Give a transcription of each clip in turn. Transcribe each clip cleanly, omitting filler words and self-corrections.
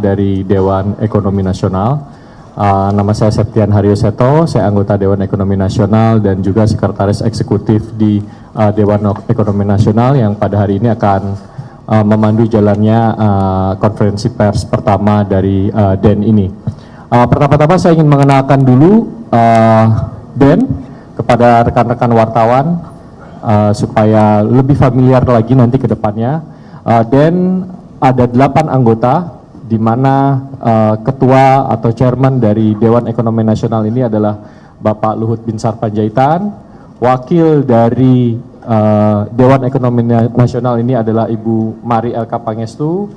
dari Dewan Ekonomi Nasional. Nama saya Septian Haryoseto, saya anggota Dewan Ekonomi Nasional dan juga Sekretaris Eksekutif di Dewan Ekonomi Nasional yang pada hari ini akan memandu jalannya konferensi pers pertama dari DEN ini. Pertama-tama saya ingin mengenalkan dulu DEN kepada rekan-rekan wartawan supaya lebih familiar lagi nanti ke depannya. DEN ada 8 anggota, di mana ketua atau chairman dari Dewan Ekonomi Nasional ini adalah Bapak Luhut Binsar Panjaitan, wakil dari Dewan Ekonomi Nasional ini adalah Ibu Mari Elka Pangestu,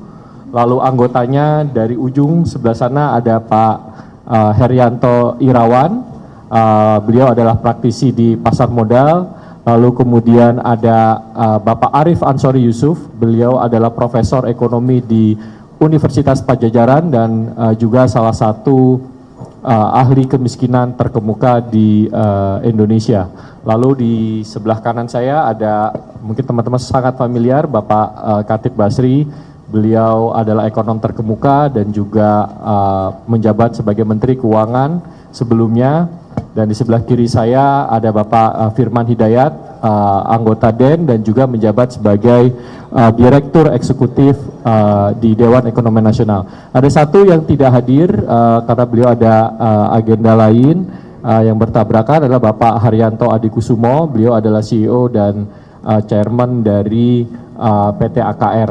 lalu anggotanya dari ujung sebelah sana ada Pak Herianto Irawan, beliau adalah praktisi di pasar modal, lalu kemudian ada Bapak Arif Ansori Yusuf, beliau adalah profesor ekonomi di Universitas Padjadjaran dan juga salah satu ahli kemiskinan terkemuka di Indonesia. Lalu di sebelah kanan saya ada, mungkin teman-teman sangat familiar, Bapak Khatib Basri, beliau adalah ekonom terkemuka dan juga menjabat sebagai Menteri Keuangan sebelumnya. Dan di sebelah kiri saya ada Bapak Firman Hidayat, anggota DEN dan juga menjabat sebagai Direktur Eksekutif di Dewan Ekonomi Nasional. Ada satu yang tidak hadir karena beliau ada agenda lain yang bertabrakan, adalah Bapak Haryanto Adikusumo, beliau adalah CEO dan Chairman dari PT AKR.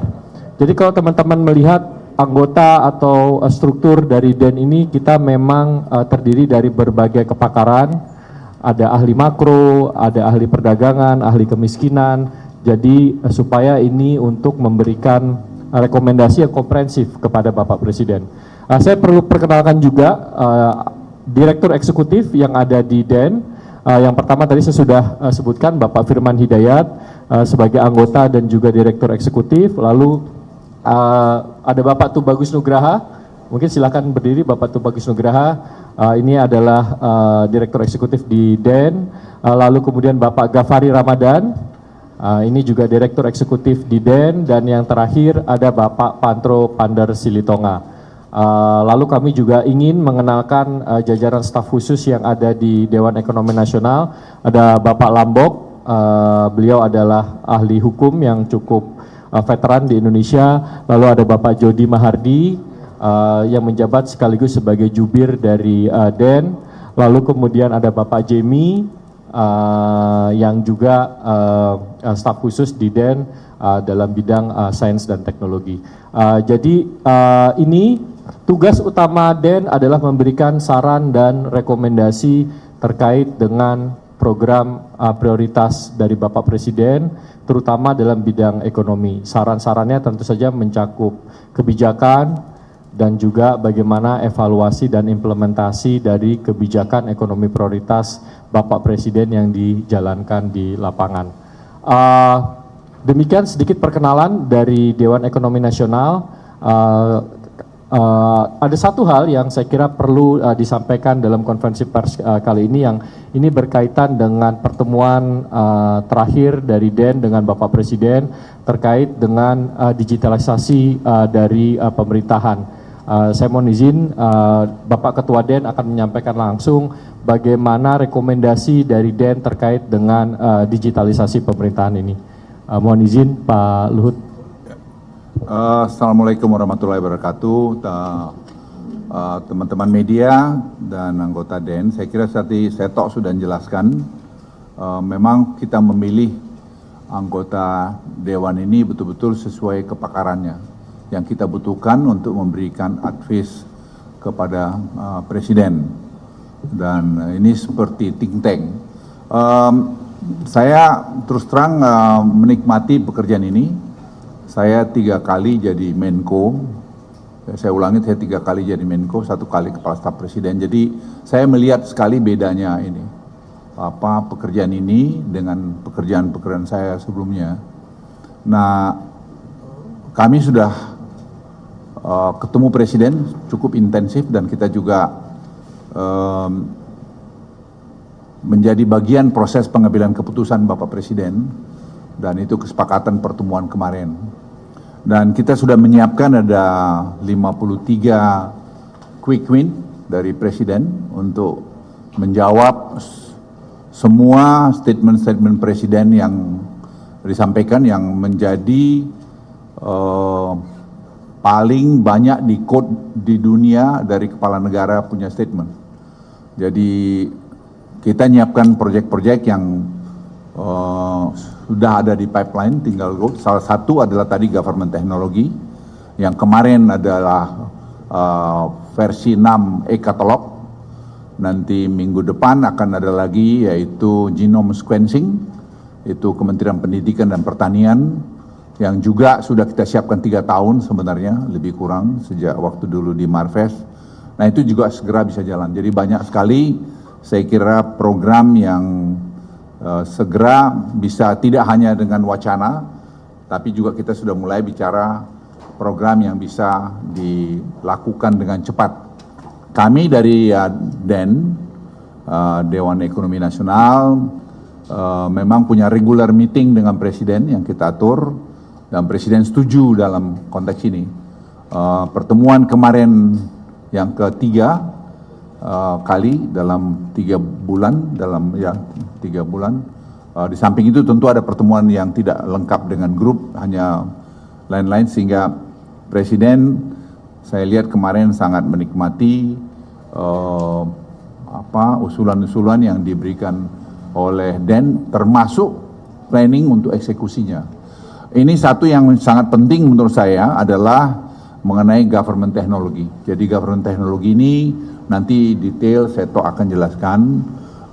Jadi kalau teman-teman melihat anggota atau struktur dari DEN ini, kita memang terdiri dari berbagai kepakaran, ada ahli makro, ada ahli perdagangan, ahli kemiskinan, jadi supaya ini untuk memberikan rekomendasi yang komprehensif kepada Bapak Presiden. Saya perlu perkenalkan juga Direktur Eksekutif yang ada di DEN. Yang pertama tadi saya sudah sebutkan Bapak Firman Hidayat sebagai anggota dan juga Direktur Eksekutif, lalu ada Bapak Tubagus Nugraha, mungkin silakan berdiri Bapak Tubagus Nugraha, ini adalah Direktur Eksekutif di DEN, lalu kemudian Bapak Gafari Ramadan, ini juga Direktur Eksekutif di DEN, dan yang terakhir ada Bapak Pantro Pandar Silitonga. Lalu kami juga ingin mengenalkan jajaran staf khusus yang ada di Dewan Ekonomi Nasional, ada Bapak Lambok, beliau adalah ahli hukum yang cukup veteran di Indonesia, lalu ada Bapak Jody Mahardi yang menjabat sekaligus sebagai jubir dari DEN, lalu kemudian ada Bapak Jemi yang juga staf khusus di DEN dalam bidang sains dan teknologi. Jadi ini tugas utama DEN adalah memberikan saran dan rekomendasi terkait dengan program prioritas dari Bapak Presiden, terutama dalam bidang ekonomi. Saran-sarannya tentu saja mencakup kebijakan dan juga bagaimana evaluasi dan implementasi dari kebijakan ekonomi prioritas Bapak Presiden yang dijalankan di lapangan. Demikian sedikit perkenalan dari Dewan Ekonomi Nasional. Ada satu hal yang saya kira perlu disampaikan dalam konferensi pers kali ini, yang ini berkaitan dengan pertemuan terakhir dari DEN dengan Bapak Presiden terkait dengan digitalisasi dari pemerintahan. Saya mohon izin Bapak Ketua DEN akan menyampaikan langsung bagaimana rekomendasi dari DEN terkait dengan digitalisasi pemerintahan ini. Mohon izin Pak Luhut. Assalamualaikum warahmatullahi wabarakatuh, teman-teman media dan anggota DEN. Saya kira tadi Seto sudah menjelaskan, memang kita memilih anggota Dewan ini betul-betul sesuai kepakarannya yang kita butuhkan untuk memberikan advice kepada Presiden. Dan ini seperti think tank. Saya terus terang menikmati pekerjaan ini. Saya 3 kali jadi Menko, saya ulangi, saya 3 kali jadi Menko, 1 kali Kepala Staf Presiden. Jadi saya melihat sekali bedanya ini, pekerjaan ini dengan pekerjaan-pekerjaan saya sebelumnya. Nah, kami sudah ketemu Presiden cukup intensif dan kita juga menjadi bagian proses pengambilan keputusan Bapak Presiden, dan itu kesepakatan pertemuan kemarin. Dan kita sudah menyiapkan ada 53 quick win dari Presiden untuk menjawab semua statement-statement Presiden yang disampaikan yang menjadi paling banyak di quote di dunia dari kepala negara punya statement. Jadi kita nyiapkan proyek-proyek yang sudah ada di pipeline, tinggal go. Salah satu adalah tadi government technology, yang kemarin adalah versi 6 e-katalog. Nanti minggu depan akan ada lagi yaitu genome sequencing, itu Kementerian Pendidikan dan Pertanian, yang juga sudah kita siapkan 3 tahun sebenarnya, lebih kurang sejak waktu dulu di Marves. Nah itu juga segera bisa jalan. Jadi banyak sekali saya kira program yang segera bisa tidak hanya dengan wacana, tapi juga kita sudah mulai bicara program yang bisa dilakukan dengan cepat. Kami dari Dewan Ekonomi Nasional memang punya regular meeting dengan Presiden yang kita atur, dan Presiden setuju dalam konteks ini. Pertemuan kemarin yang ketiga kali dalam 3 bulan, di samping itu tentu ada pertemuan yang tidak lengkap dengan grup, hanya lain-lain, sehingga Presiden saya lihat kemarin sangat menikmati usulan-usulan yang diberikan oleh DEN, termasuk planning untuk eksekusinya. Ini satu yang sangat penting menurut saya adalah mengenai government technology. Jadi government technology ini nanti detail Seto akan jelaskan.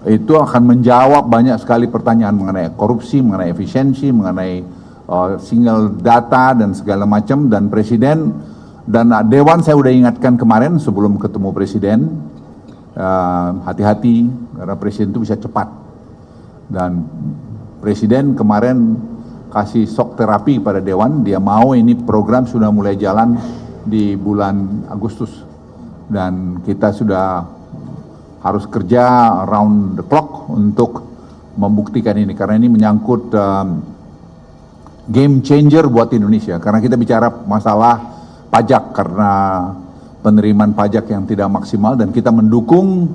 Itu akan menjawab banyak sekali pertanyaan mengenai korupsi, mengenai efisiensi, mengenai single data dan segala macam. Dan Presiden dan Dewan saya udah ingatkan kemarin sebelum ketemu Presiden, hati-hati karena Presiden itu bisa cepat. Dan Presiden kemarin kasih shock terapi pada Dewan, dia mau ini program sudah mulai jalan di bulan Agustus. Dan kita sudah harus kerja around the clock untuk membuktikan ini, karena ini menyangkut game changer buat Indonesia. Karena kita bicara masalah pajak, karena penerimaan pajak yang tidak maksimal, dan kita mendukung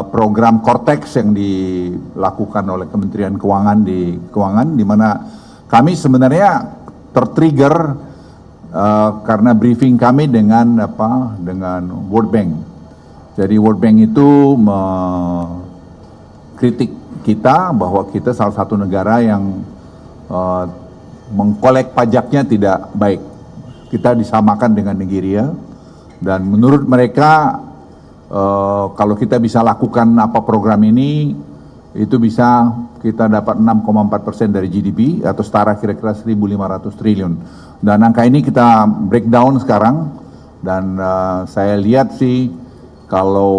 program Cortex yang dilakukan oleh Kementerian Keuangan di mana kami sebenarnya tertrigger karena briefing kami dengan World Bank. Jadi World Bank itu kritik kita bahwa kita salah satu negara yang mengkolek pajaknya tidak baik. Kita disamakan dengan Nigeria, dan menurut mereka kalau kita bisa lakukan program ini, itu bisa kita dapat 6,4% dari GDP atau setara kira-kira 1.500 triliun. Dan angka ini kita breakdown sekarang, dan saya lihat sih kalau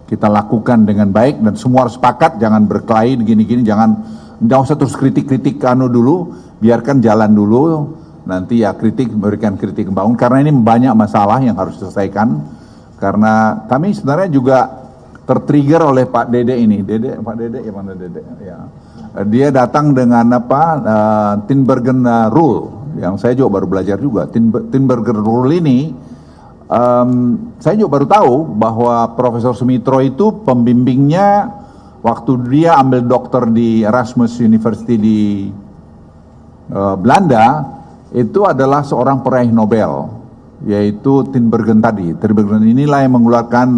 kita lakukan dengan baik dan semua harus sepakat, jangan berkelahi gini-gini, jangan usah terus kritik-kritik dulu, biarkan jalan dulu. Nanti ya berikan kritik membangun, karena ini banyak masalah yang harus diselesaikan. Karena kami sebenarnya juga tertrigger oleh Pak Dede ini. Pak Dede, ya mana Dede? Ya. Dia datang dengan Tinbergen Rule, yang saya juga baru belajar juga. Tinbergen Rule ini, saya juga baru tahu bahwa Profesor Sumitro itu pembimbingnya waktu dia ambil dokter di Erasmus University di Belanda. Itu adalah seorang peraih Nobel, yaitu Tinbergen tadi. Tinbergen inilah yang mengeluarkan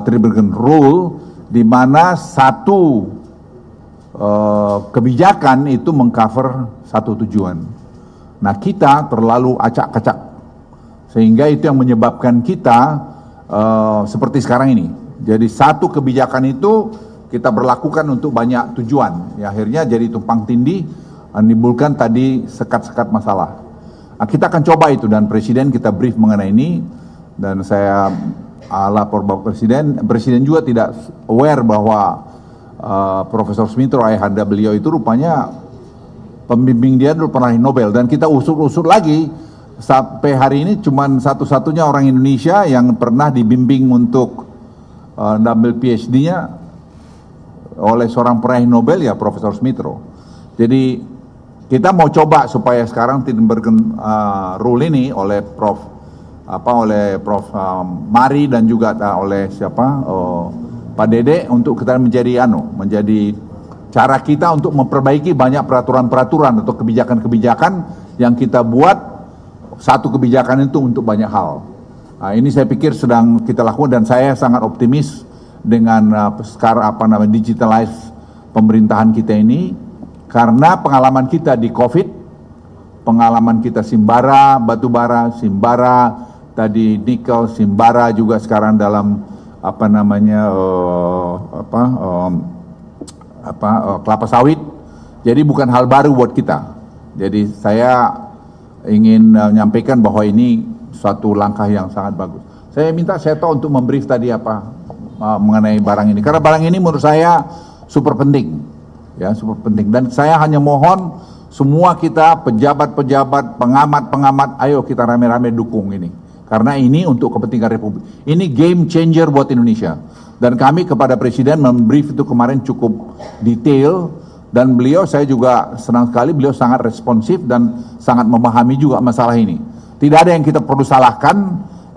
Tinbergen Rule, di mana satu kebijakan itu mengcover satu tujuan. Nah kita terlalu acak-acak, sehingga itu yang menyebabkan kita seperti sekarang ini. Jadi satu kebijakan itu kita berlakukan untuk banyak tujuan, ya, akhirnya jadi tumpang tindih, menimbulkan tadi sekat-sekat masalah. Nah, kita akan coba itu, dan Presiden kita brief mengenai ini, dan saya lapor Bapak Presiden juga tidak aware bahwa Profesor Sumitro, ayahanda beliau itu rupanya pembimbing dia dulu pernah Nobel, dan kita usut-usut lagi sampai hari ini cuman satu-satunya orang Indonesia yang pernah dibimbing untuk ambil PhD-nya oleh seorang peraih Nobel, ya Profesor Sumitro. Jadi kita mau coba supaya sekarang Tinbergen rule ini oleh Prof Mari dan juga oleh Pak Dede untuk kita menjadi cara kita untuk memperbaiki banyak peraturan-peraturan atau kebijakan-kebijakan yang kita buat, satu kebijakan itu untuk banyak hal. Nah, ini saya pikir sedang kita lakukan dan saya sangat optimis dengan sekarang digitalize pemerintahan kita ini, karena pengalaman kita di COVID, pengalaman kita Simbara, batubara, Simbara, tadi nikel, Simbara juga sekarang dalam kelapa sawit. Jadi bukan hal baru buat kita. Jadi saya ingin menyampaikan bahwa ini suatu langkah yang sangat bagus. Saya minta Seto untuk membrief tadi mengenai barang ini. Karena barang ini menurut saya super penting. Ya, super penting. Dan saya hanya mohon semua kita, pejabat-pejabat, pengamat-pengamat, ayo kita rame-rame dukung ini. Karena ini untuk kepentingan Republik. Ini game changer buat Indonesia. Dan kami kepada Presiden membrief itu kemarin cukup detail. Dan beliau, saya juga senang sekali, beliau sangat responsif dan sangat memahami juga masalah ini. Tidak ada yang kita perlu salahkan,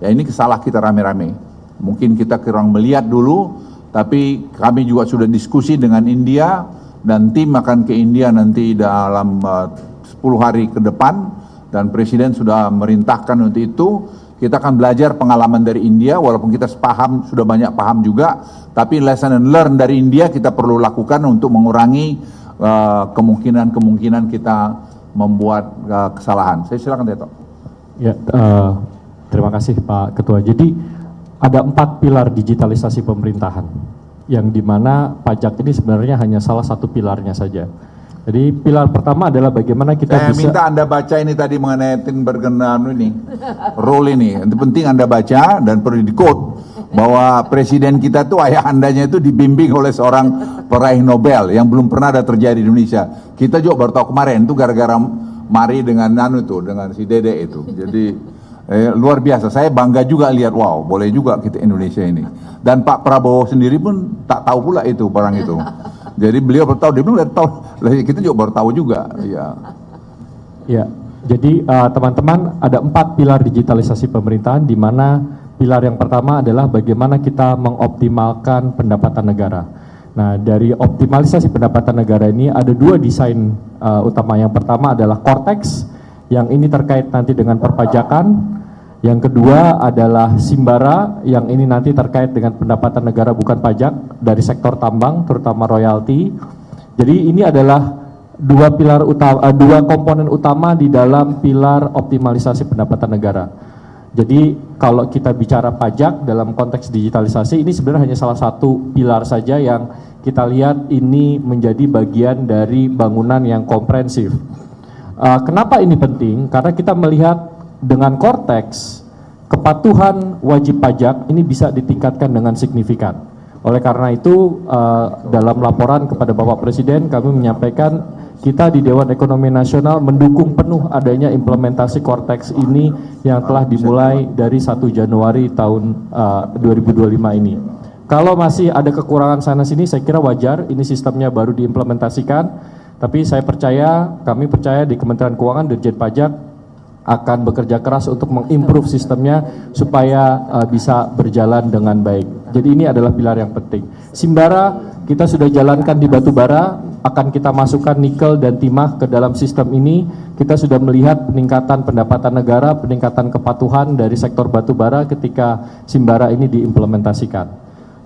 ya ini salah kita rame-rame. Mungkin kita kurang melihat dulu, tapi kami juga sudah diskusi dengan India, dan tim akan ke India nanti dalam 10 hari ke depan, dan Presiden sudah merintahkan untuk itu. Kita akan belajar pengalaman dari India, walaupun kita sudah banyak paham juga, tapi lesson and learn dari India kita perlu lakukan untuk mengurangi kemungkinan kita membuat kesalahan. Saya silakan Teto. Ya, terima kasih Pak Ketua. Jadi ada 4 pilar digitalisasi pemerintahan, yang dimana pajak ini sebenarnya hanya salah satu pilarnya saja. Jadi pilar pertama adalah bagaimana kita saya bisa... minta Anda baca ini tadi mengenai Tinbergen ini, rule ini. Itu penting Anda baca dan perlu di-quote bahwa Presiden kita tuh ayah andanya itu dibimbing oleh seorang peraih Nobel yang belum pernah ada terjadi di Indonesia. Kita juga baru tahu kemarin itu gara-gara Mari dengan dengan si Dede itu. Jadi luar biasa. Saya bangga juga lihat, wow, boleh juga kita Indonesia ini. Dan Pak Prabowo sendiri pun tak tahu pula itu barang itu. Jadi beliau baru tahu, dia belum tahu. Kita juga baru tahu juga. Ya. Ya. Jadi teman-teman, ada 4 pilar digitalisasi pemerintahan, di mana pilar yang pertama adalah bagaimana kita mengoptimalkan pendapatan negara. Nah, dari optimalisasi pendapatan negara ini ada 2 desain utama. Yang pertama adalah Cortex, yang ini terkait nanti dengan perpajakan. Yang kedua adalah Simbara, yang ini nanti terkait dengan pendapatan negara bukan pajak dari sektor tambang, terutama royalti. Jadi ini adalah 2 pilar utama, 2 komponen utama di dalam pilar optimalisasi pendapatan negara. Jadi kalau kita bicara pajak dalam konteks digitalisasi, ini sebenarnya hanya salah satu pilar saja yang kita lihat ini menjadi bagian dari bangunan yang komprehensif. Kenapa ini penting? Karena kita melihat dengan Cortex, kepatuhan wajib pajak ini bisa ditingkatkan dengan signifikan. Oleh karena itu, dalam laporan kepada Bapak Presiden, kami menyampaikan kita di Dewan Ekonomi Nasional mendukung penuh adanya implementasi Cortex ini yang telah dimulai dari 1 Januari tahun 2025 ini. Kalau masih ada kekurangan sana-sini, saya kira wajar, ini sistemnya baru diimplementasikan, tapi kami percaya di Kementerian Keuangan, Dirjen Pajak, akan bekerja keras untuk mengimprove sistemnya supaya bisa berjalan dengan baik. Jadi ini adalah pilar yang penting. Simbara kita sudah jalankan di batubara, akan kita masukkan nikel dan timah ke dalam sistem ini. Kita sudah melihat peningkatan pendapatan negara, peningkatan kepatuhan dari sektor batubara ketika Simbara ini diimplementasikan.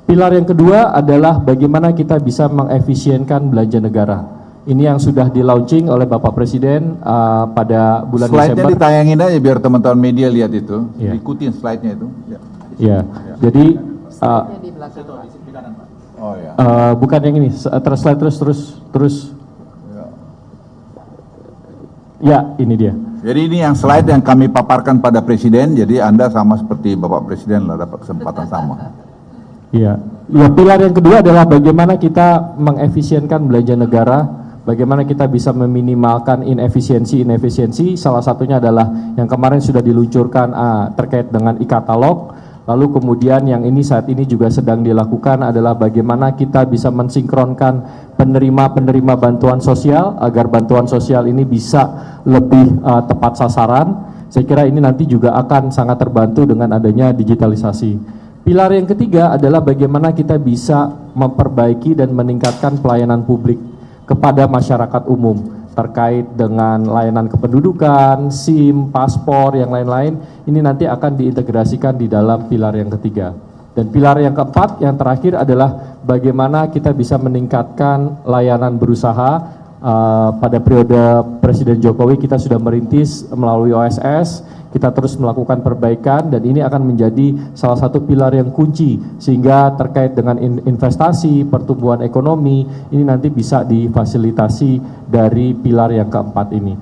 Pilar yang kedua adalah bagaimana kita bisa mengefisienkan belanja negara. Ini yang sudah di-launching oleh Bapak Presiden pada bulan Desember. Slide-nya ditayangin aja biar teman-teman media lihat itu. Ya. Ikutin slide-nya itu. Ya. Jadi oh ya. Bukan yang ini, slide terus. Ya, ini dia. Jadi ini yang slide yang kami paparkan pada Presiden. Jadi Anda sama seperti Bapak Presiden lah, dapat kesempatan sama. Iya. Ya, pilar yang kedua adalah bagaimana kita mengefisienkan belanja negara. Bagaimana kita bisa meminimalkan inefisiensi. Salah satunya adalah yang kemarin sudah diluncurkan terkait dengan e-katalog. Lalu kemudian yang ini saat ini juga sedang dilakukan adalah bagaimana kita bisa mensinkronkan penerima-penerima bantuan sosial agar bantuan sosial ini bisa lebih tepat sasaran. Saya kira ini nanti juga akan sangat terbantu dengan adanya digitalisasi. Pilar yang ketiga adalah bagaimana kita bisa memperbaiki dan meningkatkan pelayanan publik kepada masyarakat umum terkait dengan layanan kependudukan, SIM, paspor, yang lain-lain. Ini nanti akan diintegrasikan di dalam pilar yang ketiga. Dan pilar yang keempat, yang terakhir adalah bagaimana kita bisa meningkatkan layanan berusaha. Pada periode Presiden Jokowi kita sudah merintis melalui OSS, kita terus melakukan perbaikan dan ini akan menjadi salah satu pilar yang kunci sehingga terkait dengan investasi, pertumbuhan ekonomi, ini nanti bisa difasilitasi dari pilar yang keempat ini.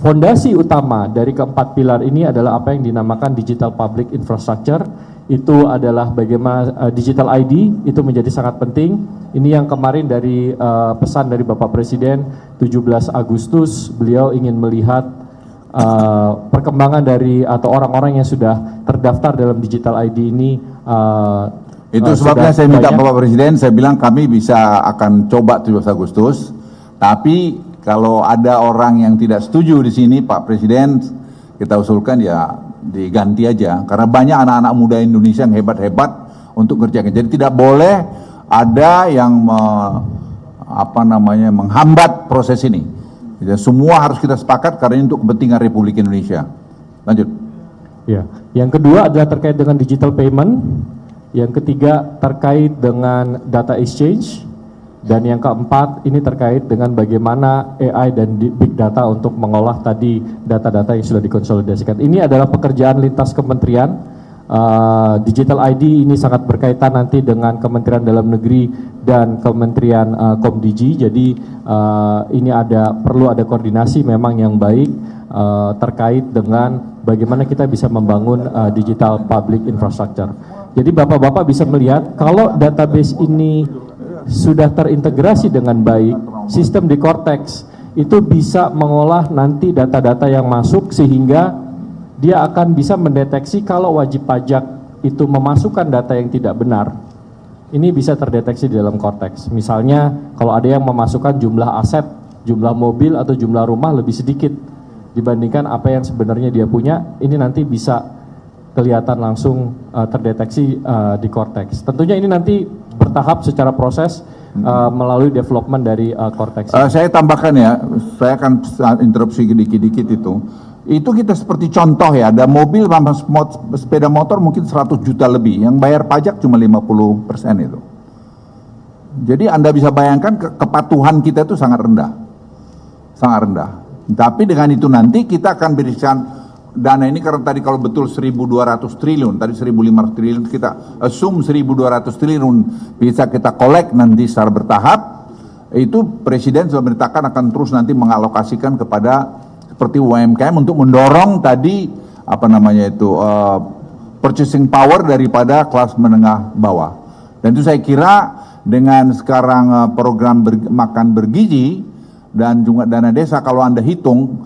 Fondasi utama dari keempat pilar ini adalah apa yang dinamakan Digital Public Infrastructure. Itu adalah bagaimana digital ID itu menjadi sangat penting. Ini yang kemarin dari pesan dari Bapak Presiden 17 Agustus beliau ingin melihat perkembangan dari atau orang-orang yang sudah terdaftar dalam digital ID ini. Itu sebabnya saya minta Bapak Presiden, saya bilang kami bisa akan coba 17 Agustus, tapi kalau ada orang yang tidak setuju di sini Pak Presiden, kita usulkan ya diganti aja, karena banyak anak-anak muda Indonesia yang hebat-hebat untuk kerjakan. Jadi tidak boleh ada yang menghambat proses ini. Jadi, semua harus kita sepakat karena ini untuk kepentingan Republik Indonesia. Lanjut. Ya, yang kedua adalah terkait dengan digital payment, yang ketiga terkait dengan data exchange, dan yang keempat ini terkait dengan bagaimana AI dan big data untuk mengolah tadi data-data yang sudah dikonsolidasikan. Ini adalah pekerjaan lintas kementerian. Digital ID ini sangat berkaitan nanti dengan Kementerian Dalam Negeri dan Kementerian Komdigi. Jadi ini perlu ada koordinasi memang yang baik terkait dengan bagaimana kita bisa membangun digital public infrastructure. Jadi Bapak-bapak bisa melihat kalau database ini sudah terintegrasi dengan baik, sistem di Cortex itu bisa mengolah nanti data-data yang masuk sehingga dia akan bisa mendeteksi kalau wajib pajak itu memasukkan data yang tidak benar. Ini bisa terdeteksi di dalam Cortex. Misalnya kalau ada yang memasukkan jumlah aset, jumlah mobil atau jumlah rumah lebih sedikit dibandingkan apa yang sebenarnya dia punya, ini nanti bisa kelihatan langsung terdeteksi di Cortex. Tentunya ini nanti bertahap secara proses melalui development dari Cortex. Saya tambahkan ya, saya akan interupsi dikit-dikit itu. Itu kita seperti contoh ya, ada mobil sama sepeda motor mungkin 100 juta lebih, yang bayar pajak cuma 50% itu. Jadi Anda bisa bayangkan kepatuhan kita itu sangat rendah. Sangat rendah. Tapi dengan itu nanti kita akan berikan dana ini, karena tadi kalau betul 1.200 triliun, tadi 1.500 triliun, kita assume 1.200 triliun bisa kita collect nanti secara bertahap. Itu Presiden sudah menyatakan akan terus nanti mengalokasikan kepada seperti UMKM untuk mendorong tadi purchasing power daripada kelas menengah bawah. Dan itu saya kira dengan sekarang program makan bergizi dan juga dana desa, kalau Anda hitung,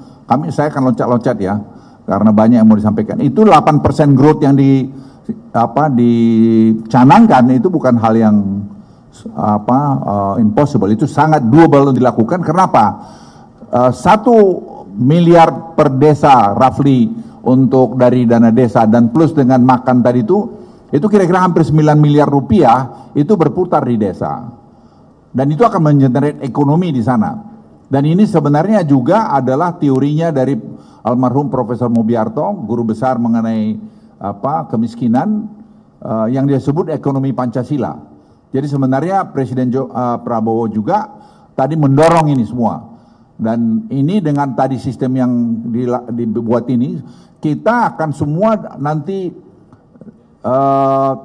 saya akan loncat-loncat ya, karena banyak yang mau disampaikan. Itu 8% growth yang dicanangkan itu bukan hal yang impossible, itu sangat doable untuk dilakukan. Kenapa? 1 miliar per desa roughly untuk dari dana desa dan plus dengan makan tadi itu kira-kira hampir 9 miliar rupiah itu berputar di desa. Dan itu akan mengenerate ekonomi di sana. Dan ini sebenarnya juga adalah teorinya dari almarhum Profesor Mobiarto, guru besar mengenai kemiskinan yang dia sebut ekonomi Pancasila. Jadi sebenarnya Presiden Prabowo juga tadi mendorong ini semua. Dan ini dengan tadi sistem yang dibuat ini, kita akan semua nanti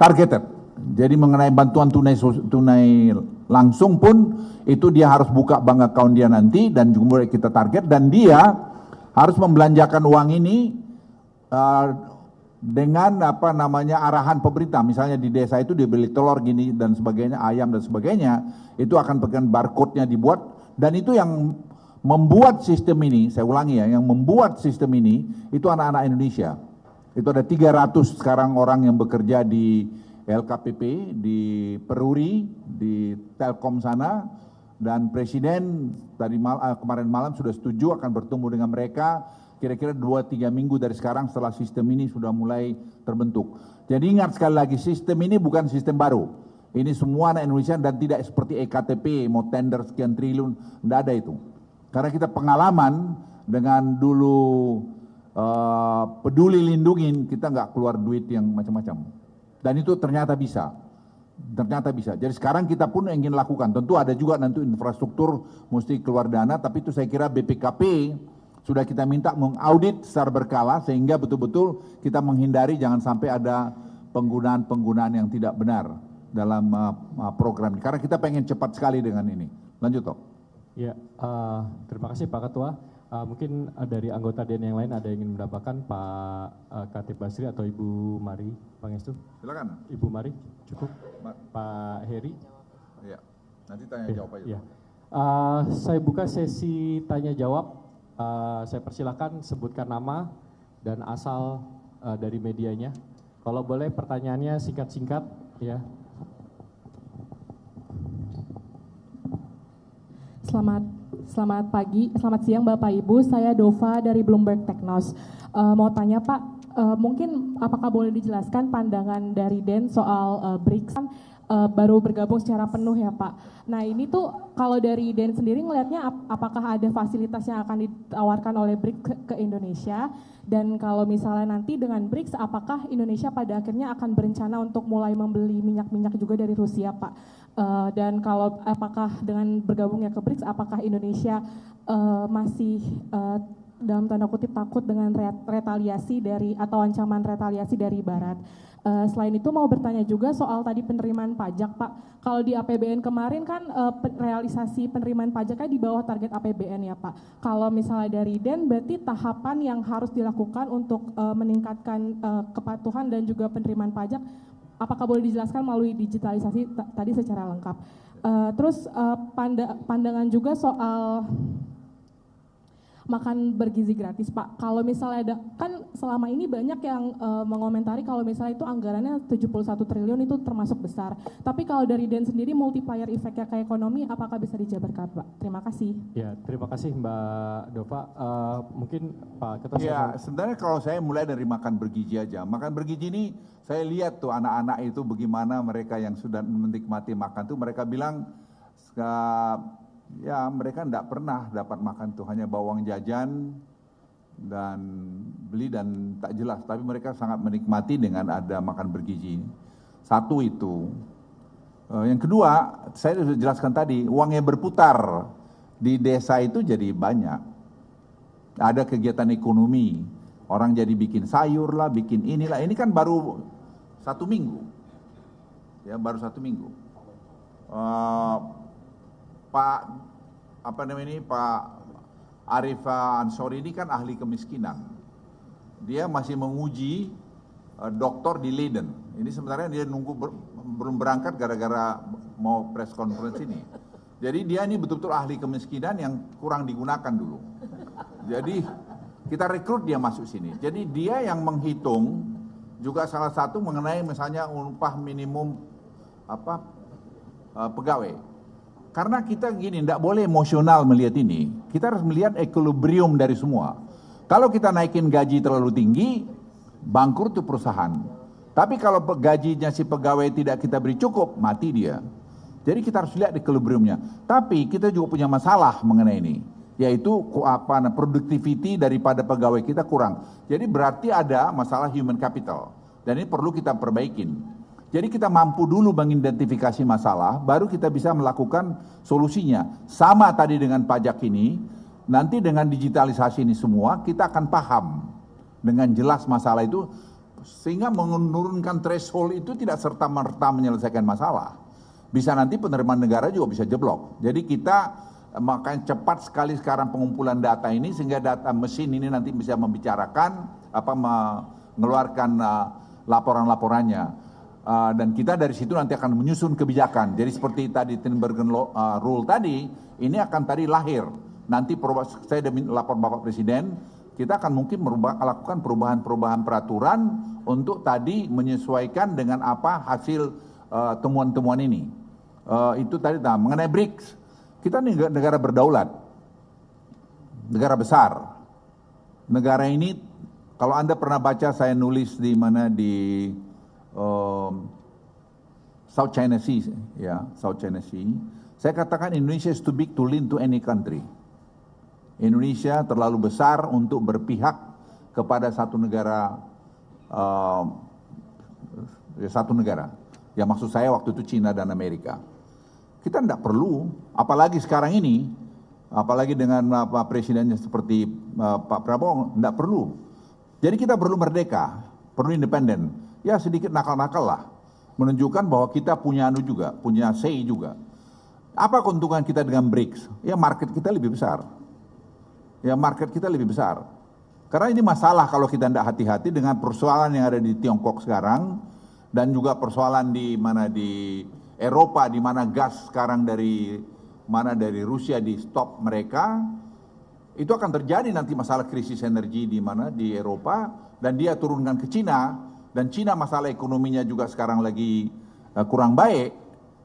targeted. Jadi mengenai bantuan tunai langsung pun, itu dia harus buka bank account dia nanti, dan juga kita target, dan dia harus membelanjakan uang ini dengan arahan pemerintah. Misalnya di desa itu dia beli telur gini dan sebagainya, ayam dan sebagainya, itu akan pegang barcode-nya dibuat, dan itu yang membuat sistem ini, saya ulangi ya, yang membuat sistem ini itu anak-anak Indonesia. Itu ada 300 sekarang orang yang bekerja di LKPP, di Peruri, di Telkom sana, dan Presiden kemarin malam sudah setuju akan bertemu dengan mereka kira-kira 2-3 minggu dari sekarang setelah sistem ini sudah mulai terbentuk. Jadi ingat sekali lagi, sistem ini bukan sistem baru. Ini semua anak Indonesia dan tidak seperti EKTP, mau tender sekian triliun, tidak ada itu. Karena kita pengalaman dengan dulu peduli lindungin, kita nggak keluar duit yang macam-macam. Dan itu ternyata bisa. Ternyata bisa. Jadi sekarang kita pun ingin lakukan. Tentu ada juga nanti infrastruktur mesti keluar dana, tapi itu saya kira BPKP sudah kita minta mengaudit secara berkala sehingga betul-betul kita menghindari jangan sampai ada penggunaan-penggunaan yang tidak benar dalam program ini. Karena kita pengen cepat sekali dengan ini. Lanjut, Tok. Ya, terima kasih Pak Ketua. Mungkin dari anggota DEN yang lain ada yang ingin mendapatkan Pak Khatib Basri atau Ibu Mari Pangestu? Silakan. Ibu Mari, cukup. Pak Heri? Ya, nanti tanya jawab aja. Ya. Saya buka sesi tanya jawab. Saya persilakan sebutkan nama dan asal dari medianya. Kalau boleh pertanyaannya singkat-singkat, ya. Selamat pagi, selamat siang Bapak Ibu. Saya Dova dari Bloomberg Technos. Mau tanya Pak, mungkin apakah boleh dijelaskan pandangan dari DEN soal BRICS? Baru bergabung secara penuh ya Pak. Nah ini tuh kalau dari DEN sendiri ngelihatnya apakah ada fasilitas yang akan ditawarkan oleh BRICS ke Indonesia? Dan kalau misalnya nanti dengan BRICS, apakah Indonesia pada akhirnya akan berencana untuk mulai membeli minyak-minyak juga dari Rusia Pak? Dan kalau apakah dengan bergabungnya ke BRICS, apakah Indonesia masih dalam tanda kutip takut dengan retaliasi dari atau ancaman retaliasi dari Barat? Selain itu mau bertanya juga soal tadi penerimaan pajak Pak. Kalau di APBN kemarin kan realisasi penerimaan pajaknya di bawah target APBN ya Pak. Kalau misalnya dari DEN berarti tahapan yang harus dilakukan untuk meningkatkan kepatuhan dan juga penerimaan pajak, apakah boleh dijelaskan melalui digitalisasi tadi secara lengkap. Terus pandangan juga soal makan bergizi gratis Pak. Kalau misalnya ada, kan selama ini banyak yang mengomentari kalau misalnya itu anggarannya 71 triliun itu termasuk besar. Tapi kalau dari DEN sendiri multiplier efeknya ke ekonomi apakah bisa dijabarkan Pak? Terima kasih. Ya, terima kasih Mbak Dova. Mungkin Pak Ketua. Ya, sebenarnya kalau saya mulai dari makan bergizi aja. Makan bergizi ini saya lihat tuh anak-anak itu bagaimana mereka yang sudah menikmati makan tuh mereka bilang ya mereka tidak pernah dapat makan tuh, hanya bawang jajan dan beli dan tak jelas. Tapi mereka sangat menikmati dengan ada makan bergizi. Satu itu. Yang kedua, saya sudah jelaskan tadi, uangnya berputar di desa itu jadi banyak. Ada kegiatan ekonomi, orang jadi bikin sayur lah, bikin inilah. Ini kan baru 1 minggu. Ya, baru 1 minggu. Pak Arif Ansori ini kan ahli kemiskinan. Dia masih menguji doktor di Leiden. Ini sebenarnya dia nunggu belum berangkat gara-gara mau press conference ini. Jadi dia ini betul-betul ahli kemiskinan yang kurang digunakan dulu. Jadi kita rekrut dia masuk sini. Jadi dia yang menghitung juga salah satu mengenai misalnya upah minimum pegawai. Karena kita gini, tidak boleh emosional melihat ini. Kita harus melihat equilibrium dari semua. Kalau kita naikin gaji terlalu tinggi, bangkrut tuh perusahaan. Tapi kalau gajinya si pegawai tidak kita beri cukup, mati dia. Jadi kita harus lihat equilibriumnya. Tapi kita juga punya masalah mengenai ini. Yaitu productivity daripada pegawai kita kurang. Jadi berarti ada masalah human capital. Dan ini perlu kita perbaikin. Jadi kita mampu dulu mengidentifikasi masalah, baru kita bisa melakukan solusinya. Sama tadi dengan pajak ini, nanti dengan digitalisasi ini semua, kita akan paham dengan jelas masalah itu, sehingga menurunkan threshold itu tidak serta-merta menyelesaikan masalah. Bisa nanti penerimaan negara juga bisa jeblok. Jadi kita makanya cepat sekali sekarang pengumpulan data ini, sehingga data mesin ini nanti bisa membicarakan, mengeluarkan laporan-laporannya. Dan kita dari situ nanti akan menyusun kebijakan. Jadi seperti tadi Tinbergen Rule tadi, ini akan tadi lahir. Nanti saya lapor Bapak Presiden, kita akan mungkin lakukan perubahan-perubahan peraturan untuk tadi menyesuaikan dengan apa hasil temuan-temuan ini. Itu tadi mengenai BRICS, kita negara berdaulat, negara besar. Negara ini, kalau Anda pernah baca saya nulis di mana di South China Sea, ya South China Sea, saya katakan Indonesia is too big to lean to any country. Indonesia terlalu besar untuk berpihak kepada satu negara, Ya maksud saya waktu itu Cina dan Amerika. Kita tidak perlu, apalagi sekarang ini, apalagi dengan presidennya seperti Pak Prabowo, tidak perlu. Jadi kita perlu merdeka, perlu independen. Ya sedikit nakal-nakal lah, menunjukkan bahwa kita punya juga, punya say juga. Apa keuntungan kita dengan BRICS? Ya market kita lebih besar. Karena ini masalah kalau kita tidak hati-hati dengan persoalan yang ada di Tiongkok sekarang, dan juga persoalan di Eropa, di mana gas sekarang dari Rusia di stop mereka, itu akan terjadi nanti masalah krisis energi di Eropa, dan dia turunkan ke Cina, dan Cina masalah ekonominya juga sekarang lagi kurang baik,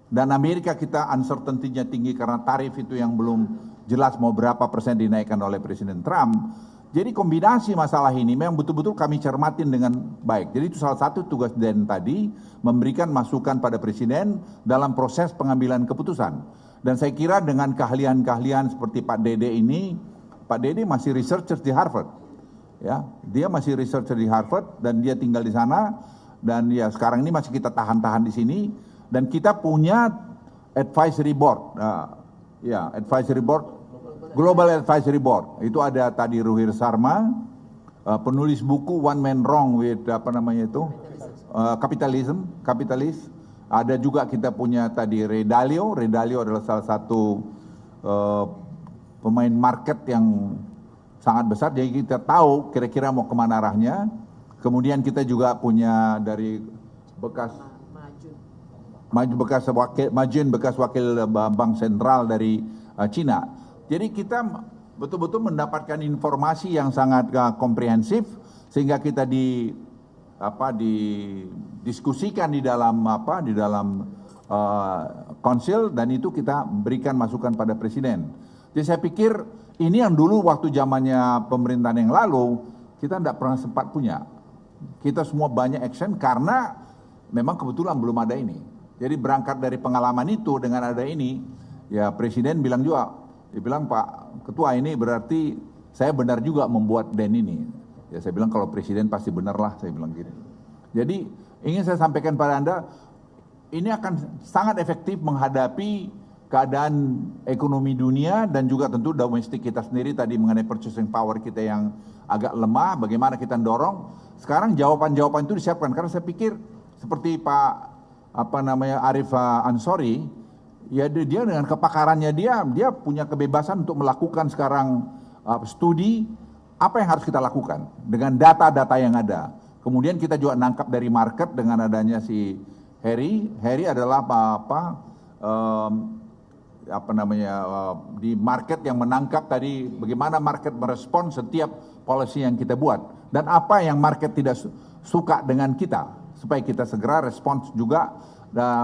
dan Amerika kita uncertainty-nya tinggi karena tarif itu yang belum jelas mau berapa persen dinaikkan oleh Presiden Trump. Jadi kombinasi masalah ini memang betul-betul kami cermatin dengan baik. Jadi itu salah satu tugas Den tadi, memberikan masukan pada Presiden dalam proses pengambilan keputusan. Dan saya kira dengan keahlian-keahlian seperti Pak Dede ini, Pak Dede masih researcher di Harvard. Ya, dia masih researcher di Harvard dan dia tinggal di sana, dan ya sekarang ini masih kita tahan-tahan di sini, dan kita punya advisory board. Advisory board, Global Advisory Board. Itu ada tadi Ruhir Sarma, penulis buku One Man Wrong with Kapitalis. Ada juga kita punya tadi Ray Dalio adalah salah satu pemain market yang sangat besar, jadi kita tahu kira-kira mau kemana arahnya. Kemudian kita juga punya dari Majun bekas wakil Bank Sentral dari Cina. Jadi kita betul-betul mendapatkan informasi yang sangat komprehensif, sehingga kita didiskusikan di dalam konsil, dan itu kita berikan masukan pada Presiden. Jadi saya pikir ini yang dulu waktu zamannya pemerintahan yang lalu kita tidak pernah sempat punya. Kita semua banyak action karena memang kebetulan belum ada ini. Jadi berangkat dari pengalaman itu, dengan ada ini, ya Presiden bilang juga, dia bilang, Pak Ketua, ini berarti saya benar juga membuat Den ini. Ya saya bilang kalau Presiden pasti benar lah, saya bilang gitu. Jadi ingin saya sampaikan pada Anda, ini akan sangat efektif menghadapi keadaan ekonomi dunia dan juga tentu domestik kita sendiri tadi mengenai purchasing power kita yang agak lemah, bagaimana kita dorong. Sekarang jawaban-jawaban itu disiapkan, karena saya pikir seperti Pak Arif Ansori, ya dia dengan kepakarannya dia punya kebebasan untuk melakukan sekarang studi apa yang harus kita lakukan dengan data-data yang ada. Kemudian kita juga nangkap dari market dengan adanya si Harry adalah di market yang menangkap tadi bagaimana market merespon setiap policy yang kita buat, dan apa yang market tidak suka dengan kita, supaya kita segera respons juga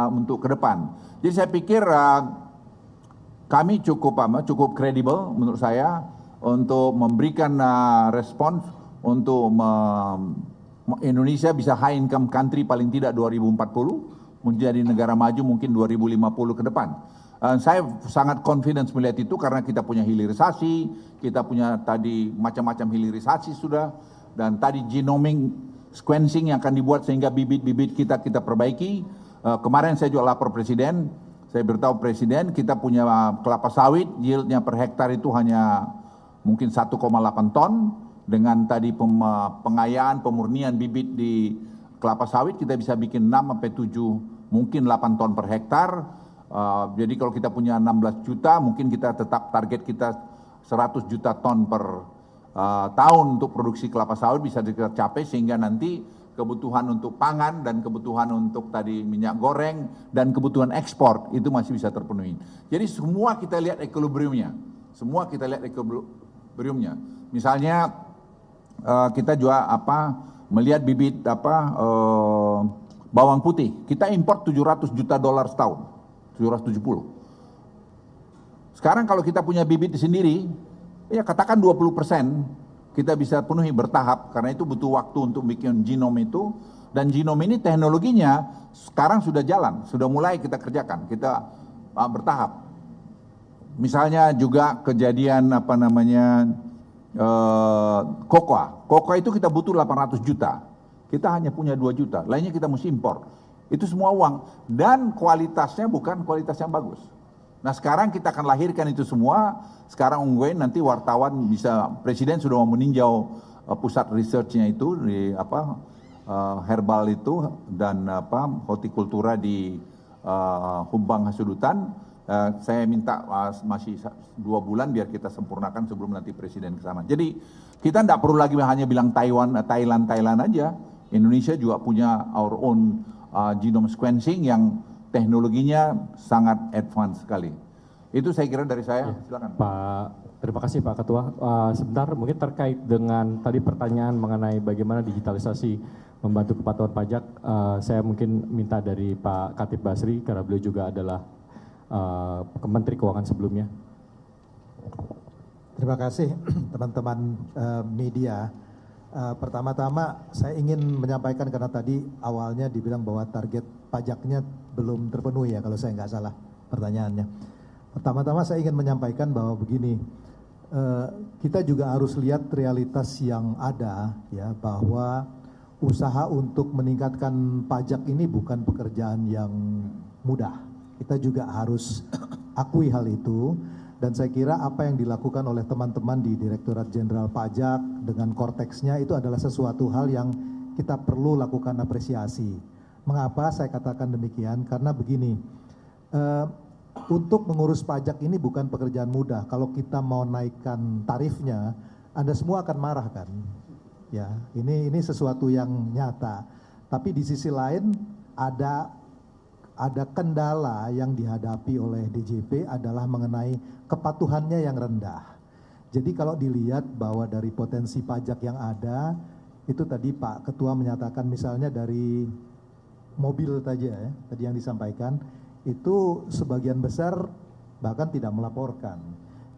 untuk ke depan. Jadi saya pikir kami cukup kredibel menurut saya untuk memberikan respons untuk Indonesia bisa high income country paling tidak 2040, menjadi negara maju mungkin 2050 ke depan. Saya sangat confidence melihat itu karena kita punya hilirisasi, kita punya tadi macam-macam hilirisasi sudah, dan tadi genomic sequencing yang akan dibuat sehingga bibit-bibit kita perbaiki. Kemarin saya juga lapor Presiden, saya beritahu Presiden kita punya kelapa sawit, yieldnya per hektar itu hanya mungkin 1,8 ton, dengan tadi pengayaan, pemurnian bibit di kelapa sawit kita bisa bikin 6-7, mungkin 8 ton per hektar. Jadi kalau kita punya 16 juta, mungkin kita tetap target kita 100 juta ton per tahun untuk produksi kelapa sawit bisa kita capai, sehingga nanti kebutuhan untuk pangan dan kebutuhan untuk tadi minyak goreng dan kebutuhan ekspor itu masih bisa terpenuhi. Jadi semua kita lihat equilibriumnya, Misalnya kita juga melihat bibit bawang putih. Kita import 700 juta dolar setahun, 770. Sekarang kalau kita punya bibit sendiri, ya katakan 20%, kita bisa penuhi bertahap, karena itu butuh waktu untuk bikin genom itu. Dan genom ini teknologinya sekarang sudah jalan, sudah mulai kita kerjakan, kita bertahap. Misalnya juga kejadian kokoa itu kita butuh 800 juta, kita hanya punya 2 juta, lainnya kita mesti impor. Itu semua uang, dan kualitasnya bukan kualitas yang bagus. Nah sekarang kita akan lahirkan itu semua. Sekarang ungguin nanti wartawan bisa, Presiden sudah mau meninjau pusat researchnya itu di herbal itu dan hortikultura di Humbang Hasudutan. Saya minta masih 2 bulan biar kita sempurnakan sebelum nanti Presiden ke sana. Jadi kita tidak perlu lagi hanya bilang Thailand aja. Indonesia juga punya our own genome sequencing yang teknologinya sangat advance sekali. Itu saya kira dari saya. Silakan. Pak, terima kasih Pak Ketua. Sebentar, mungkin terkait dengan tadi pertanyaan mengenai bagaimana digitalisasi membantu kepatuhan pajak, saya mungkin minta dari Pak Khatib Basri karena beliau juga adalah Menteri Keuangan sebelumnya. Terima kasih teman-teman media. Pertama-tama saya ingin menyampaikan, karena tadi awalnya dibilang bahwa target pajaknya belum terpenuhi ya kalau saya nggak salah pertanyaannya. Pertama-tama saya ingin menyampaikan bahwa begini, kita juga harus lihat realitas yang ada ya, bahwa usaha untuk meningkatkan pajak ini bukan pekerjaan yang mudah. Kita juga harus akui hal itu. Dan saya kira apa yang dilakukan oleh teman-teman di Direktorat Jenderal Pajak dengan korteksnya itu adalah sesuatu hal yang kita perlu lakukan apresiasi. Mengapa saya katakan demikian? Karena begini, untuk mengurus pajak ini bukan pekerjaan mudah. Kalau kita mau naikkan tarifnya, Anda semua akan marah kan? Ya, ini sesuatu yang nyata. Tapi di sisi lain ada kendala yang dihadapi oleh DJP adalah mengenai kepatuhannya yang rendah. Jadi kalau dilihat bahwa dari potensi pajak yang ada, itu tadi Pak Ketua menyatakan misalnya dari mobil saja ya, tadi yang disampaikan, itu sebagian besar bahkan tidak melaporkan.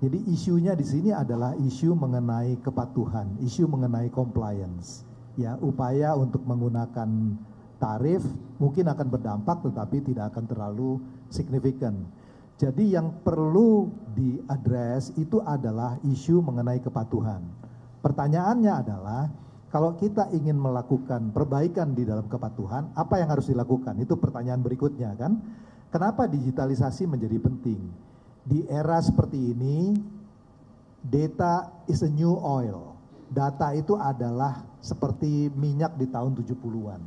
Jadi isunya di sini adalah isu mengenai kepatuhan, isu mengenai compliance. Ya, upaya untuk menggunakan tarif mungkin akan berdampak tetapi tidak akan terlalu signifikan. Jadi yang perlu diadres itu adalah isu mengenai kepatuhan. Pertanyaannya adalah kalau kita ingin melakukan perbaikan di dalam kepatuhan, apa yang harus dilakukan? Itu pertanyaan berikutnya kan. Kenapa digitalisasi menjadi penting? Di era seperti ini, data is a new oil. Data itu adalah seperti minyak di tahun 70-an.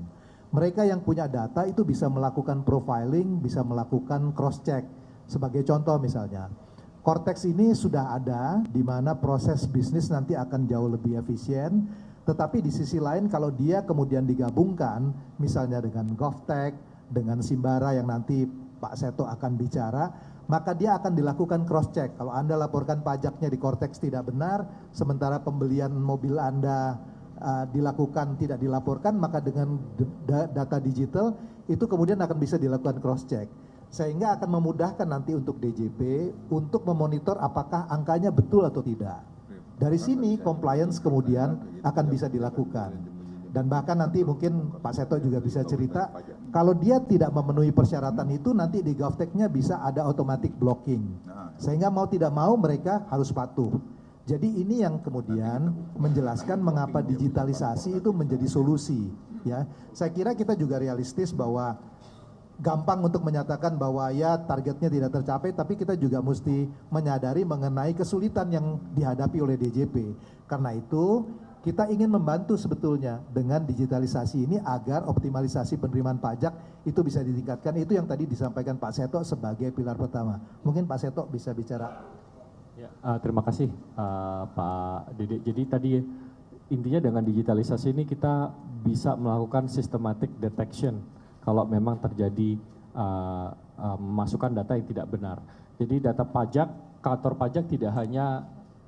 Mereka yang punya data itu bisa melakukan profiling, bisa melakukan cross check. Sebagai contoh misalnya, Cortex ini sudah ada di mana proses bisnis nanti akan jauh lebih efisien, tetapi di sisi lain kalau dia kemudian digabungkan misalnya dengan GovTech, dengan Simbara yang nanti Pak Seto akan bicara, maka dia akan dilakukan cross check. Kalau Anda laporkan pajaknya di Cortex tidak benar, sementara pembelian mobil Anda dilakukan tidak dilaporkan, maka dengan data digital itu kemudian akan bisa dilakukan cross check. Sehingga akan memudahkan nanti untuk DJP untuk memonitor apakah angkanya betul atau tidak. Dari sini compliance kemudian akan bisa dilakukan. Dan bahkan nanti mungkin Pak Seto juga bisa cerita, kalau dia tidak memenuhi persyaratan itu nanti di GovTech-nya bisa ada automatic blocking. Sehingga mau tidak mau mereka harus patuh. Jadi ini yang kemudian menjelaskan mengapa digitalisasi itu menjadi solusi. Ya, saya kira kita juga realistis bahwa gampang untuk menyatakan bahwa ya targetnya tidak tercapai, tapi kita juga mesti menyadari mengenai kesulitan yang dihadapi oleh DJP. Karena itu kita ingin membantu sebetulnya dengan digitalisasi ini agar optimalisasi penerimaan pajak itu bisa ditingkatkan. Itu yang tadi disampaikan Pak Seto sebagai pilar pertama. Mungkin Pak Seto bisa bicara. Ya, terima kasih Pak Dede. Jadi tadi intinya dengan digitalisasi ini kita bisa melakukan systematic detection kalau memang terjadi masukan data yang tidak benar. Jadi data pajak, kantor pajak tidak hanya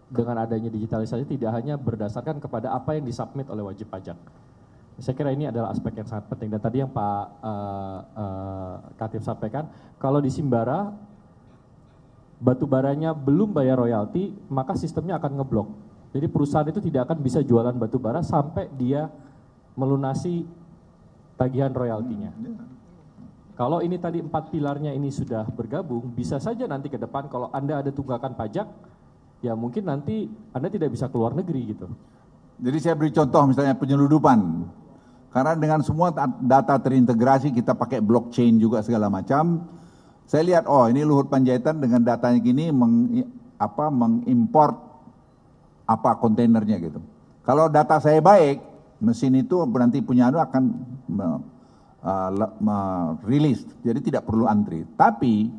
dengan adanya digitalisasi tidak hanya berdasarkan kepada apa yang disubmit oleh wajib pajak. Saya kira ini adalah aspek yang sangat penting. Dan tadi yang Pak Katip sampaikan, kalau di Simbara batu baranya belum bayar royalti, maka sistemnya akan ngeblok. Jadi perusahaan itu tidak akan bisa jualan batu bara sampai dia melunasi tagihan royaltinya. Kalau ini tadi 4 pilarnya ini sudah bergabung, bisa saja nanti ke depan kalau Anda ada tunggakan pajak, ya mungkin nanti Anda tidak bisa keluar negeri gitu. Jadi saya beri contoh misalnya penyeludupan. Karena dengan semua data terintegrasi, kita pakai blockchain juga segala macam. Saya lihat, oh ini Luhut Panjaitan dengan datanya gini mengimport apa kontainernya gitu. Kalau data saya baik, mesin itu nanti punya akan rilis, jadi tidak perlu antri. Tapi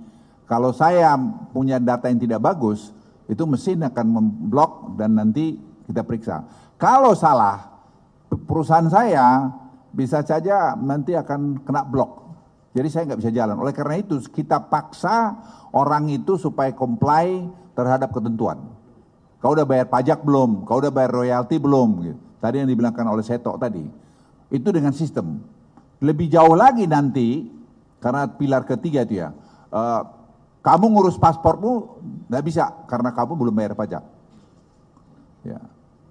kalau saya punya data yang tidak bagus, itu mesin akan memblok dan nanti kita periksa. Kalau salah, perusahaan saya bisa saja nanti akan kena blok. Jadi saya nggak bisa jalan. Oleh karena itu kita paksa orang itu supaya comply terhadap ketentuan. Kau udah bayar pajak belum? Kau udah bayar royalti belum? Gitu. Tadi yang dibilangkan oleh Seto tadi. Itu dengan sistem. Lebih jauh lagi nanti, karena pilar ketiga itu ya, kamu ngurus paspormu nggak bisa karena kamu belum bayar pajak. Ya.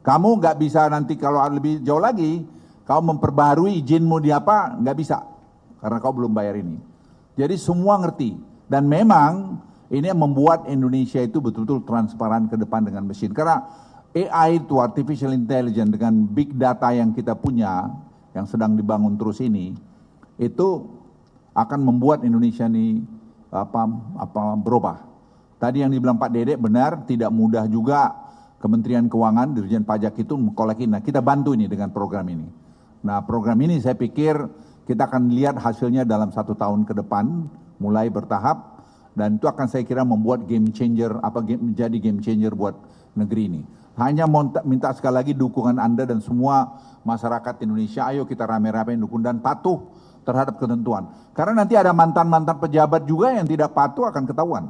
Kamu nggak bisa nanti kalau lebih jauh lagi, kau memperbaharui izinmu di apa, nggak bisa karena kau belum bayar ini. Jadi semua ngerti dan memang ini yang membuat Indonesia itu betul-betul transparan ke depan dengan mesin. Karena AI itu artificial intelligence dengan big data yang kita punya, yang sedang dibangun terus ini, itu akan membuat Indonesia ini berubah. Tadi yang dibilang Pak Dede benar, tidak mudah juga Kementerian Keuangan, Dirjen Pajak itu mengkolekin. Nah, kita bantu ini dengan program ini. Nah, program ini saya pikir kita akan lihat hasilnya dalam 1 tahun ke depan, mulai bertahap, dan itu akan saya kira membuat game changer, menjadi game changer buat negeri ini. Hanya minta sekali lagi dukungan Anda dan semua masyarakat Indonesia, ayo kita rame-rame dukung dan patuh terhadap ketentuan. Karena nanti ada mantan-mantan pejabat juga yang tidak patuh akan ketahuan.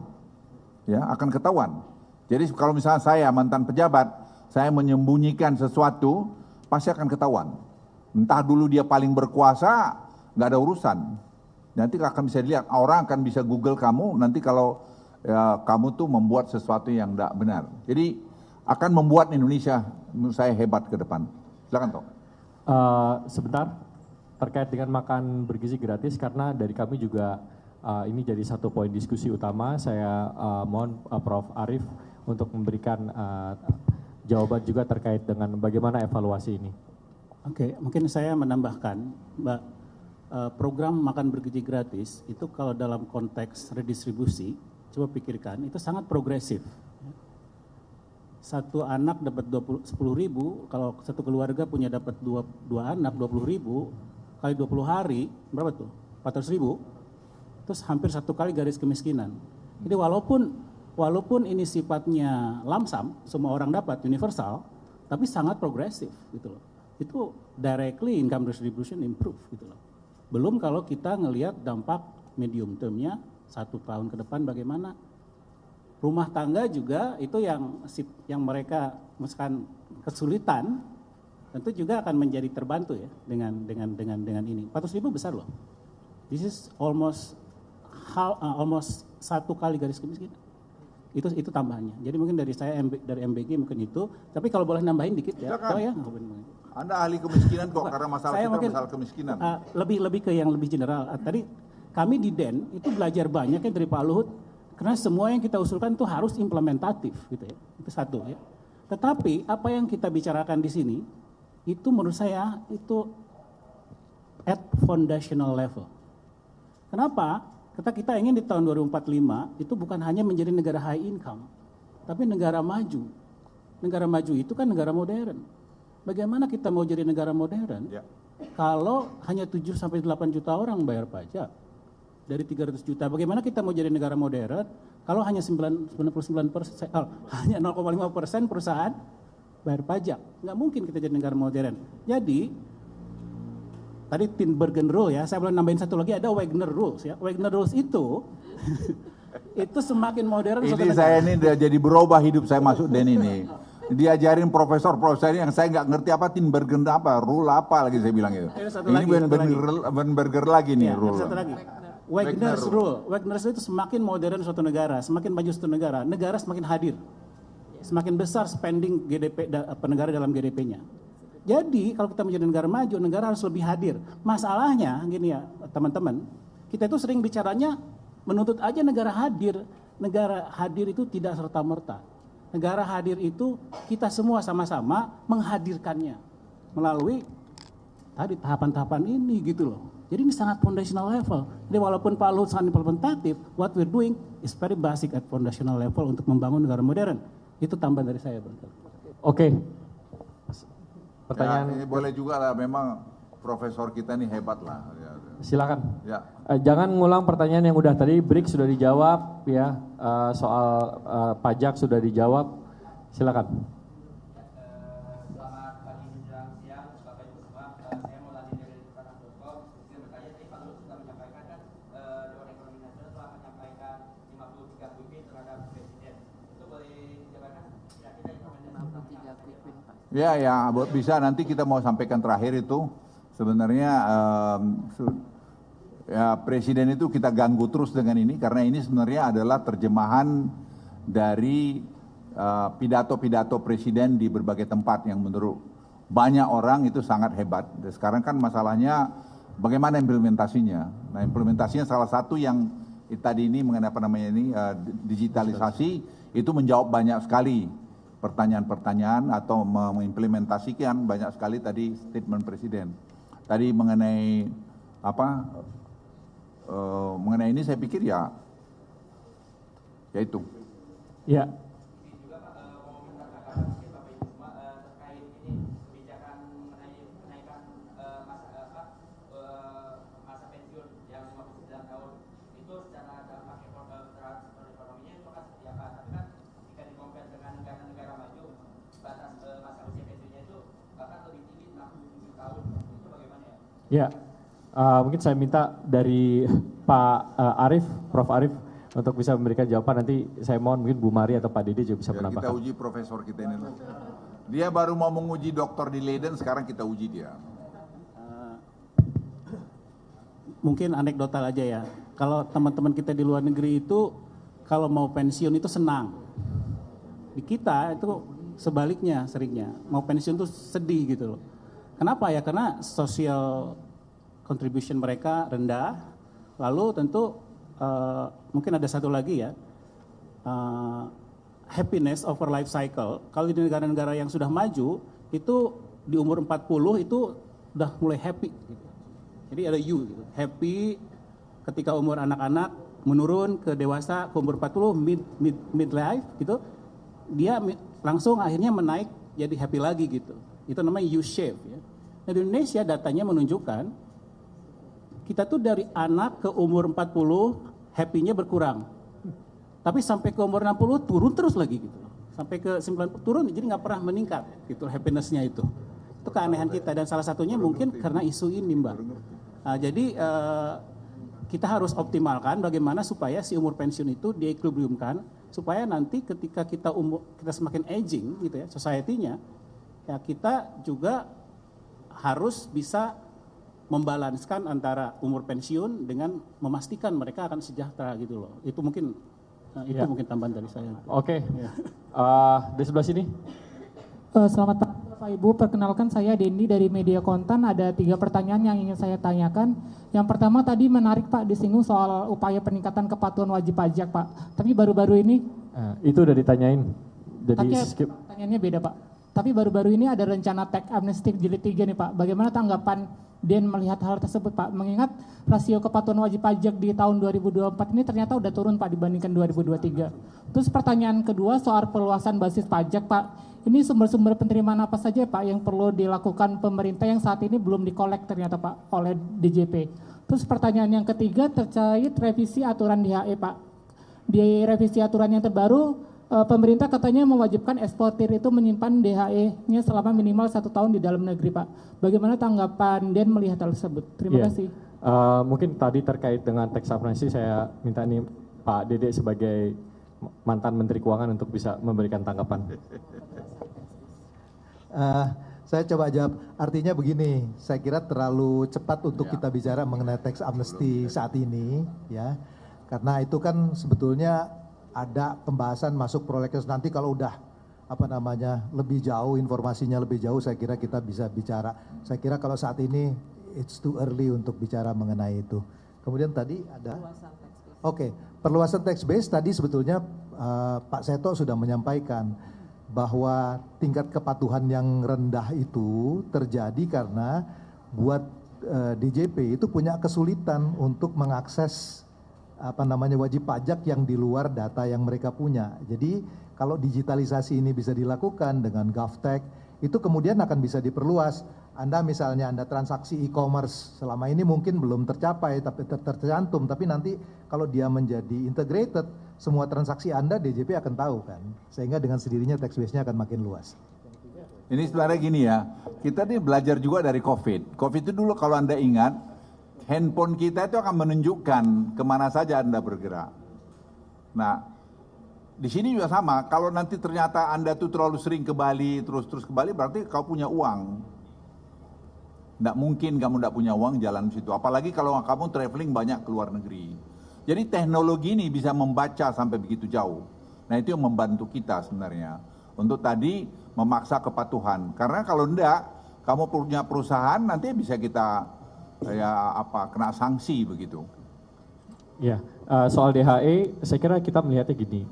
Ya, akan ketahuan. Jadi kalau misalnya saya mantan pejabat, saya menyembunyikan sesuatu, pasti akan ketahuan. Entah dulu dia paling berkuasa, nggak ada urusan. Nanti akan bisa dilihat, orang akan bisa Google kamu, nanti kalau kamu tuh membuat sesuatu yang tidak benar. Jadi akan membuat Indonesia menurut saya hebat ke depan. Silakan Tok. Sebentar, terkait dengan makan bergizi gratis, karena dari kami juga ini jadi satu poin diskusi utama. Saya mohon Prof. Arief untuk memberikan jawaban juga terkait dengan bagaimana evaluasi ini. Oke, mungkin saya menambahkan, Mbak, program makan bergizi gratis itu kalau dalam konteks redistribusi, coba pikirkan, itu sangat progresif. Satu anak dapat 10.000, kalau satu keluarga punya dapat dua anak 20.000, kali 20 hari, berapa tuh? 400.000, terus hampir 1 kali garis kemiskinan. Jadi walaupun ini sifatnya lamsam, semua orang dapat, universal, tapi sangat progresif gitu loh. Itu directly income distribution improve gitu loh. Belum kalau kita ngelihat dampak medium termnya 1 tahun ke depan bagaimana. Rumah tangga juga itu yang mereka misalkan kesulitan, tentu juga akan menjadi terbantu ya dengan ini. 400.000 besar loh. This is almost 1 kali garis kemiskinan. Itu tambahannya. Jadi mungkin dari saya dari MBG mungkin itu. Tapi kalau boleh nambahin dikit ya. Silakan. Oh ya. Anda ahli kemiskinan kok, karena masalah kita mungkin, masalah kemiskinan. Lebih ke yang lebih general. Tadi kami di DEN itu belajar banyak ya dari Pak Luhut, karena semua yang kita usulkan itu harus implementatif gitu ya. Itu satu ya. Tetapi apa yang kita bicarakan di sini itu menurut saya itu at foundational level. Kenapa? Kita ingin di tahun 2045 itu bukan hanya menjadi negara high income, tapi negara maju. Negara maju itu kan negara modern. Bagaimana kita mau jadi negara modern kalau hanya 7-8 juta orang bayar pajak dari 300 juta? Bagaimana kita mau jadi negara modern kalau hanya 99%, hanya 0,5% perusahaan bayar pajak? Nggak mungkin kita jadi negara modern. Jadi tadi Tinbergen Rule ya, saya boleh nambahin satu lagi, ada Wagner Rules ya. Wagner Rules itu itu semakin modern suatu Ini negara. saya ini udah jadi berubah hidup saya masuk Den ini. Diajarin profesor-profesor yang saya nggak ngerti apa Tinbergen apa, rule apa lagi saya bilang itu. Satu Ini lagi, Weinberger lagi nih Ya, rule. satu lagi. Wagner's rule. Wagner's itu semakin modern suatu negara, semakin maju suatu negara semakin hadir. Semakin besar spending GDP negara dalam GDP-nya. Jadi kalau kita menjadi negara maju, negara harus lebih hadir. Masalahnya gini ya teman-teman, kita itu sering bicaranya menuntut aja negara hadir. Negara hadir itu tidak serta-merta. Negara hadir itu kita semua sama-sama menghadirkannya melalui tadi tahapan-tahapan ini gitu loh. Jadi ini sangat foundational level. Jadi walaupun Pak Luhut sangat implementatif, what we're doing is very basic at foundational level untuk membangun negara modern. Itu tambahan dari saya, Bang. Oke. Ya, Pertanyaan ini boleh juga lah, memang profesor kita ini hebat lah. silakan. Ya. Jangan ngulang pertanyaan yang udah tadi, BRIC sudah dijawab ya, soal pajak sudah dijawab. Silakan. Selamat pagi menjelang siang, Bapak Ibu semua. Saya mau lanjut dari Tanah.com. Saya bertanya tadi Pak Luhut sudah menyampaikan kan Dewan Ekonomi Nasional telah menyampaikan 53 quick win terhadap Presiden. Itu boleh dijabarkan kira-kira informasi 53 quick win Pak? Ya, bisa nanti kita mau sampaikan terakhir itu sebenarnya ya Presiden itu kita ganggu terus dengan ini karena ini sebenarnya adalah terjemahan dari pidato-pidato Presiden di berbagai tempat yang menurut banyak orang itu sangat hebat. Dan sekarang kan masalahnya bagaimana implementasinya. Nah implementasinya salah satu yang tadi ini mengenai apa namanya ini digitalisasi itu menjawab banyak sekali pertanyaan-pertanyaan atau mengimplementasikan banyak sekali tadi statement Presiden. Tadi mengenai apa? Mengenai ini saya pikir ya itu. Ya. Ini juga Pak mau minta tanggapan mungkin Bapak Ibu semua terkait ini kebijakan mengenai kenaikan masa pensiun yang 59 tahun itu secara dampak ekonominya itu akan seperti apa? Tapi kan jika dikompar dengan negara-negara maju batas masa usia pensiunnya itu bahkan lebih tinggi 67 tahun. Itu bagaimana ya? Ya, mungkin saya minta dari Pak Arief, Prof. Arief untuk bisa memberikan jawaban. Nanti saya mohon mungkin Bu Mari atau Pak Dede juga bisa Ya, kita menambahkan. uji profesor kita ini. Dia baru mau menguji doktor di Leiden, sekarang kita uji dia. Mungkin anekdotal aja ya. Kalau teman-teman kita di luar negeri itu kalau mau pensiun itu senang. Di kita itu sebaliknya seringnya. Mau pensiun itu sedih gitu loh. Kenapa ya? Karena social contribution mereka rendah. Lalu tentu mungkin ada satu lagi ya. Happiness over life cycle. Kalau di negara-negara yang sudah maju itu di umur 40 itu udah mulai happy gitu. Jadi ada you gitu. Happy ketika umur anak-anak menurun ke dewasa ke umur 40 mid life gitu. Dia langsung akhirnya menaik jadi happy lagi gitu. Itu namanya U shape ya. Nah, di Indonesia datanya menunjukkan kita tuh dari anak ke umur 40 happy-nya berkurang. Tapi sampai ke umur 60 turun terus lagi gitu. Sampai ke 90 turun jadi nggak pernah meningkat gitu happiness-nya itu. Itu keanehan kita dan salah satunya mungkin karena isu ini Mbak. Jadi kita harus optimalkan bagaimana supaya si umur pensiun itu diequilibriumkan supaya nanti ketika kita semakin aging gitu ya society-nya ya kita juga harus bisa membalanskan antara umur pensiun dengan memastikan mereka akan sejahtera gitu loh. Itu mungkin mungkin tambahan dari saya. Oke. Ya. Di sebelah sini. Selamat pagi Bapak Ibu, perkenalkan saya Dendi dari Media Kontan. Ada 3 pertanyaan yang ingin saya tanyakan. Yang pertama tadi menarik Pak, disinggung soal upaya peningkatan kepatuhan wajib pajak Pak. Tapi baru-baru ini, Itu udah ditanyain. Jadi tapi skip. pertanyaannya beda Pak. Tapi baru-baru ini ada rencana tax amnesty jilid 3 nih Pak. Bagaimana tanggapan Den melihat hal tersebut Pak? Mengingat rasio kepatuhan wajib pajak di tahun 2024 ini ternyata udah turun Pak dibandingkan 2023. Terus pertanyaan kedua soal perluasan basis pajak Pak. Ini sumber-sumber penerimaan apa saja Pak yang perlu dilakukan pemerintah yang saat ini belum dikolek ternyata Pak oleh DJP. Terus pertanyaan yang ketiga terkait revisi aturan DHE Pak. Di revisi aturan yang terbaru, pemerintah katanya mewajibkan eksportir itu menyimpan DHE-nya selama minimal 1 tahun di dalam negeri Pak. Bagaimana tanggapan Den melihat hal tersebut? Terima Iya. kasih. Mungkin tadi terkait dengan tax amnesty saya minta ini Pak Dede sebagai mantan Menteri Keuangan untuk bisa memberikan tanggapan. Saya coba jawab, artinya begini, saya kira terlalu cepat untuk kita bicara mengenai tax amnesty saat ini, ya, karena itu kan sebetulnya ada pembahasan masuk prolegnas nanti kalau udah lebih jauh, informasinya lebih jauh, saya kira kita bisa bicara. Saya kira kalau saat ini it's too early untuk bicara mengenai itu. Kemudian tadi ada, perluasan tax base tadi sebetulnya Pak Seto sudah menyampaikan bahwa tingkat kepatuhan yang rendah itu terjadi karena buat DJP itu punya kesulitan untuk mengakses wajib pajak yang di luar data yang mereka punya. Jadi kalau digitalisasi ini bisa dilakukan dengan GovTech, itu kemudian akan bisa diperluas. Anda misalnya Anda transaksi e-commerce selama ini mungkin belum tercapai tapi tercantum, tapi nanti kalau dia menjadi integrated, semua transaksi Anda DJP akan tahu kan, sehingga dengan sendirinya tax base-nya akan makin luas. Ini sebenarnya gini ya, kita nih belajar juga dari COVID. COVID itu dulu kalau Anda ingat, handphone kita itu akan menunjukkan kemana saja Anda bergerak. Nah, di sini juga sama, kalau nanti ternyata Anda tuh terlalu sering ke Bali, terus ke Bali, berarti kau punya uang. Nggak mungkin kamu nggak punya uang jalan di situ, apalagi kalau kamu traveling banyak ke luar negeri. Jadi teknologi ini bisa membaca sampai begitu jauh. Nah itu yang membantu kita sebenarnya untuk tadi memaksa kepatuhan. Karena kalau enggak, kamu punya perusahaan nanti bisa kita kena sanksi begitu. Ya, soal DHE, saya kira kita melihatnya gini.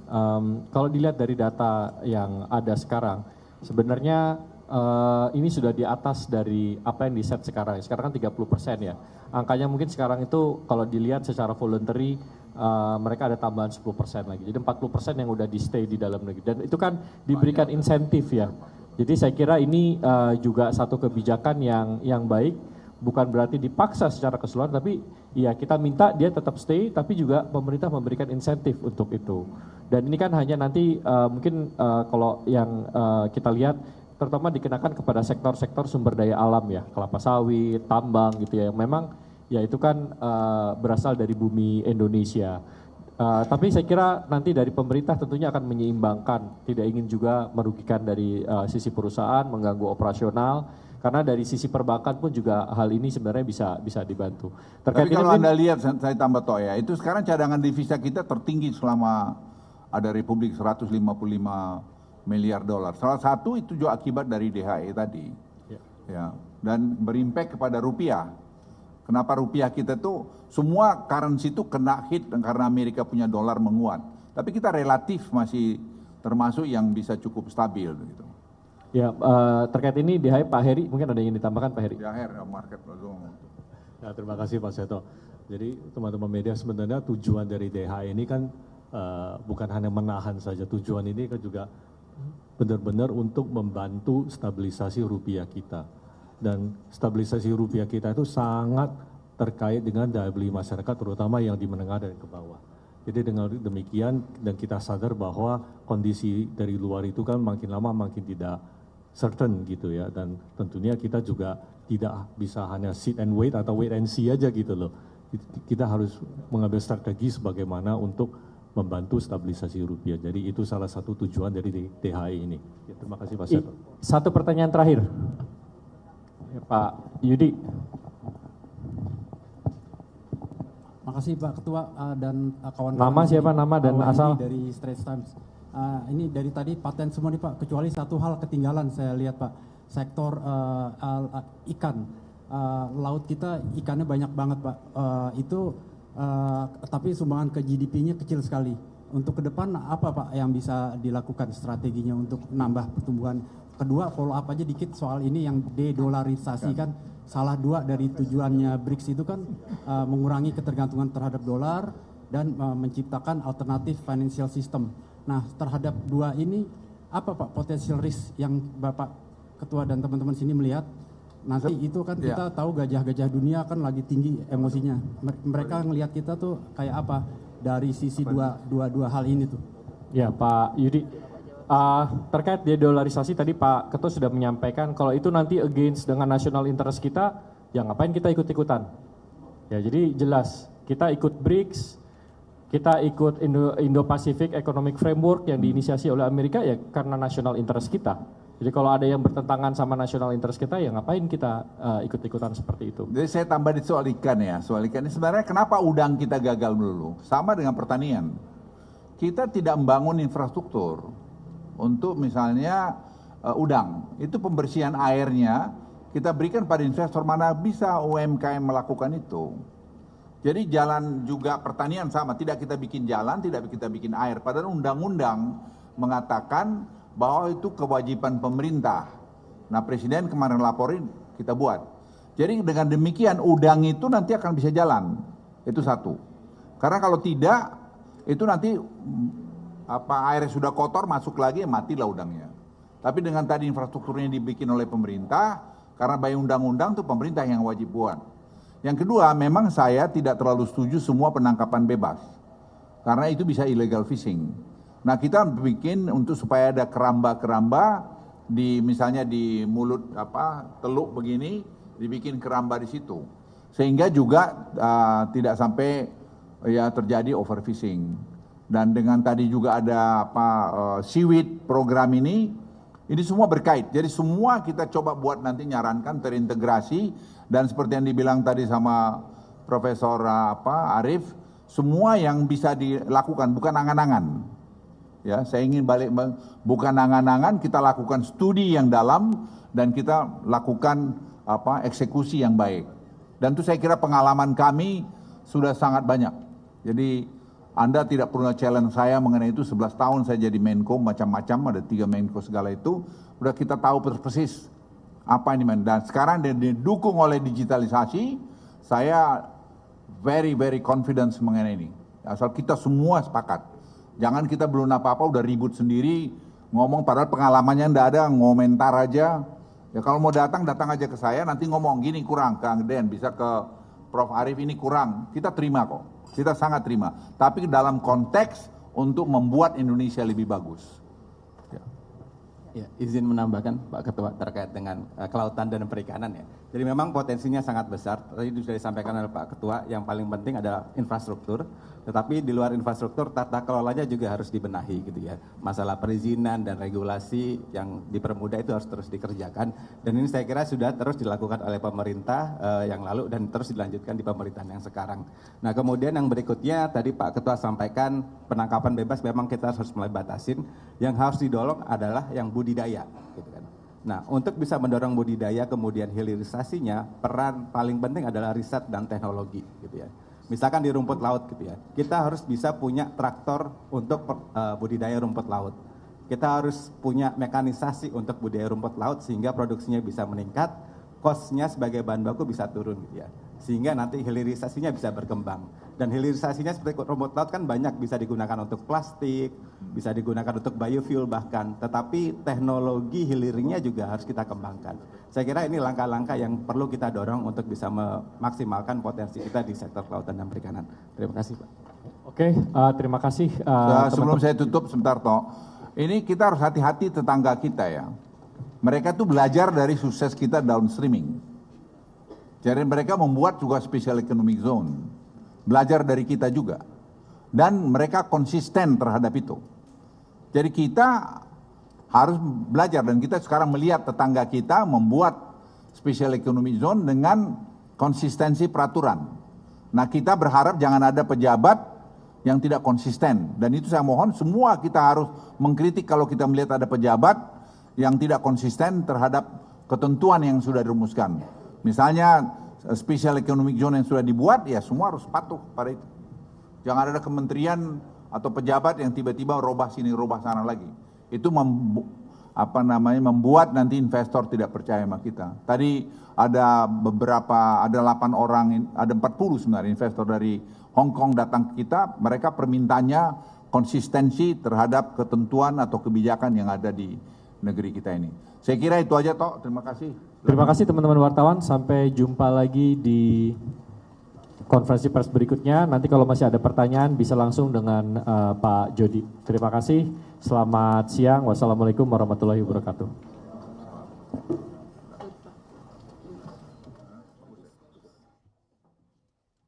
Kalau dilihat dari data yang ada sekarang, sebenarnya ini sudah di atas dari apa yang di-set sekarang. Sekarang kan 30% ya. Angkanya mungkin sekarang itu kalau dilihat secara voluntary, mereka ada tambahan 10% lagi. Jadi 40% yang udah di-stay di dalam negeri. Dan itu kan diberikan insentif ya. Jadi saya kira ini juga satu kebijakan yang baik. Bukan berarti dipaksa secara keseluruhan, tapi ya kita minta dia tetap stay, tapi juga pemerintah memberikan insentif untuk itu. Dan ini kan hanya nanti mungkin kalau yang kita lihat, terutama dikenakan kepada sektor-sektor sumber daya alam ya, kelapa sawit, tambang gitu ya, yang memang ya itu kan berasal dari bumi Indonesia. Tapi saya kira nanti dari pemerintah tentunya akan menyeimbangkan, tidak ingin juga merugikan dari sisi perusahaan, mengganggu operasional, karena dari sisi perbankan pun juga hal ini sebenarnya bisa dibantu. Tapi kalau Anda lihat, saya tambah toh ya, itu sekarang cadangan devisa kita tertinggi selama ada Republik 155 miliar dolar. Salah satu itu juga akibat dari DHE tadi. Ya. Dan berimpact kepada rupiah. Kenapa rupiah kita tuh semua currency itu kena hit karena Amerika punya dolar menguat. Tapi kita relatif masih termasuk yang bisa cukup stabil gitu. Ya, terkait ini DHE Pak Heri mungkin ada yang ditambahkan Pak Heri. Market Ya, terima kasih Pak Seto. Jadi teman-teman media sebenarnya tujuan dari DHE ini kan bukan hanya menahan saja, tujuan ini kan juga benar-benar untuk membantu stabilisasi rupiah kita. Dan stabilisasi rupiah kita itu sangat terkait dengan daya beli masyarakat, terutama yang di menengah dan ke bawah. Jadi dengan demikian, dan kita sadar bahwa kondisi dari luar itu kan makin lama makin tidak certain gitu ya. Dan tentunya kita juga tidak bisa hanya sit and wait atau wait and see aja gitu loh. Kita harus mengambil strategi sebagaimana untuk membantu stabilisasi rupiah. Jadi itu salah satu tujuan dari DHE ini. Ya, terima kasih Pak Seto. Satu pertanyaan terakhir. Ya, Pak Yudi. Makasih Pak Ketua dan kawan-kawan. Nama siapa, nama dan asal? Dari Straits Times. Ini dari tadi paten semua nih Pak, kecuali satu hal ketinggalan saya lihat Pak. Sektor ikan. Laut kita ikannya banyak banget Pak. Tapi sumbangan ke GDP-nya kecil sekali. Untuk ke depan apa Pak yang bisa dilakukan strateginya untuk nambah pertumbuhan? Kedua, follow up aja dikit soal ini yang de-dolarisasi kan. Salah dua dari tujuannya BRICS itu kan mengurangi ketergantungan terhadap dolar dan menciptakan alternatif financial system. Nah, terhadap dua ini apa Pak potensial risk yang Bapak Ketua dan teman-teman sini melihat? Nanti itu kan kita tahu gajah-gajah dunia kan lagi tinggi emosinya. Mereka ngelihat kita tuh kayak apa dari sisi dua hal ini tuh? Ya Pak Yudi, terkait de-dolarisasi tadi Pak Ketua sudah menyampaikan kalau itu nanti against dengan national interest kita, ya ngapain kita ikut-ikutan? Ya jadi jelas kita ikut BRICS, kita ikut Indo-Pacific Economic Framework yang diinisiasi oleh Amerika ya karena national interest kita. Jadi kalau ada yang bertentangan sama national interest kita, ya ngapain kita ikut-ikutan seperti itu. Jadi saya tambah di soal ikan ya. Soal ikan ini sebenarnya kenapa udang kita gagal melulu? Sama dengan pertanian. Kita tidak membangun infrastruktur untuk misalnya udang. Itu pembersihan airnya kita berikan pada investor, mana bisa UMKM melakukan itu. Jadi jalan juga pertanian sama, tidak kita bikin jalan, tidak kita bikin air. Padahal undang-undang mengatakan bahwa itu kewajiban pemerintah. Nah presiden kemarin laporin, kita buat. Jadi dengan demikian udang itu nanti akan bisa jalan. Itu satu. Karena kalau tidak, itu nanti airnya sudah kotor, masuk lagi, matilah udangnya. Tapi dengan tadi infrastrukturnya dibikin oleh pemerintah, karena by undang-undang itu pemerintah yang wajib buat. Yang kedua, memang saya tidak terlalu setuju semua penangkapan bebas. Karena itu bisa illegal fishing. Nah kita bikin untuk supaya ada keramba-keramba di misalnya di mulut teluk begini, dibikin keramba di situ. Sehingga juga tidak sampai ya terjadi overfishing. Dan dengan tadi juga ada seaweed program ini semua berkait. Jadi semua kita coba buat nanti nyarankan terintegrasi dan seperti yang dibilang tadi sama Profesor Arif, semua yang bisa dilakukan bukan angan-angan. Ya, saya ingin balik bukan angan-angan, kita lakukan studi yang dalam dan kita lakukan eksekusi yang baik. Dan itu saya kira pengalaman kami sudah sangat banyak. Jadi Anda tidak perlu challenge saya mengenai itu. 11 tahun saya jadi Menko macam-macam, ada 3 Menko segala itu, udah kita tahu persis apa ini. Dan sekarang didukung oleh digitalisasi, saya very confident mengenai ini. Asal kita semua sepakat. Jangan kita belum apa-apa udah ribut sendiri, ngomong padahal pengalamannya ndak ada, ngomentar aja. Ya kalau mau datang aja ke saya, nanti ngomong gini kurang, Kang Den, bisa ke Prof. Arif ini kurang. Kita terima kok, kita sangat terima. Tapi dalam konteks untuk membuat Indonesia lebih bagus. Ya, izin menambahkan Pak Ketua terkait dengan kelautan dan perikanan ya. Jadi memang potensinya sangat besar. Tadi sudah disampaikan oleh Pak Ketua, yang paling penting adalah infrastruktur. Tetapi di luar infrastruktur, tata kelolanya juga harus dibenahi gitu ya. Masalah perizinan dan regulasi yang dipermudah itu harus terus dikerjakan. Dan ini saya kira sudah terus dilakukan oleh pemerintah yang lalu dan terus dilanjutkan di pemerintahan yang sekarang. Nah kemudian yang berikutnya tadi Pak Ketua sampaikan penangkapan bebas memang kita harus mulai batasin. Yang harus didorong adalah yang budidaya gitu kan. Nah untuk bisa mendorong budidaya kemudian hilirisasinya, peran paling penting adalah riset dan teknologi gitu ya. Misalkan di rumput laut gitu ya, kita harus bisa punya traktor untuk budidaya rumput laut. Kita harus punya mekanisasi untuk budidaya rumput laut sehingga produksinya bisa meningkat, cost-nya sebagai bahan baku bisa turun gitu ya. Sehingga nanti hilirisasinya bisa berkembang. Dan hilirisasinya seperti rumput laut kan banyak, bisa digunakan untuk plastik, bisa digunakan untuk biofuel bahkan. Tetapi teknologi hilirnya juga harus kita kembangkan. Saya kira ini langkah-langkah yang perlu kita dorong untuk bisa memaksimalkan potensi kita di sektor kelautan dan perikanan. Terima kasih Pak. Oke, terima kasih. Sebelum saya tutup sebentar Tok, ini kita harus hati-hati tetangga kita ya. Mereka tuh belajar dari sukses kita downstreaming. Jadi mereka membuat juga special economic zone. Belajar dari kita juga. Dan mereka konsisten terhadap itu. Jadi kita harus belajar dan kita sekarang melihat tetangga kita membuat special economic zone dengan konsistensi peraturan. Nah kita berharap jangan ada pejabat yang tidak konsisten. Dan itu saya mohon semua kita harus mengkritik kalau kita melihat ada pejabat yang tidak konsisten terhadap ketentuan yang sudah dirumuskan. Misalnya special economic zone yang sudah dibuat, ya semua harus patuh pada itu. Jangan ada kementerian atau pejabat yang tiba-tiba robah sini, robah sana lagi. Itu membuat nanti investor tidak percaya sama kita. Tadi ada 8 orang, ada 40 sebenarnya investor dari Hong Kong datang ke kita, mereka permintaannya konsistensi terhadap ketentuan atau kebijakan yang ada di negeri kita ini. Saya kira itu aja Tok, terima kasih. Terima kasih teman-teman wartawan, sampai jumpa lagi di konferensi pers berikutnya. Nanti kalau masih ada pertanyaan bisa langsung dengan Pak Jody. Terima kasih, selamat siang, wassalamualaikum warahmatullahi wabarakatuh.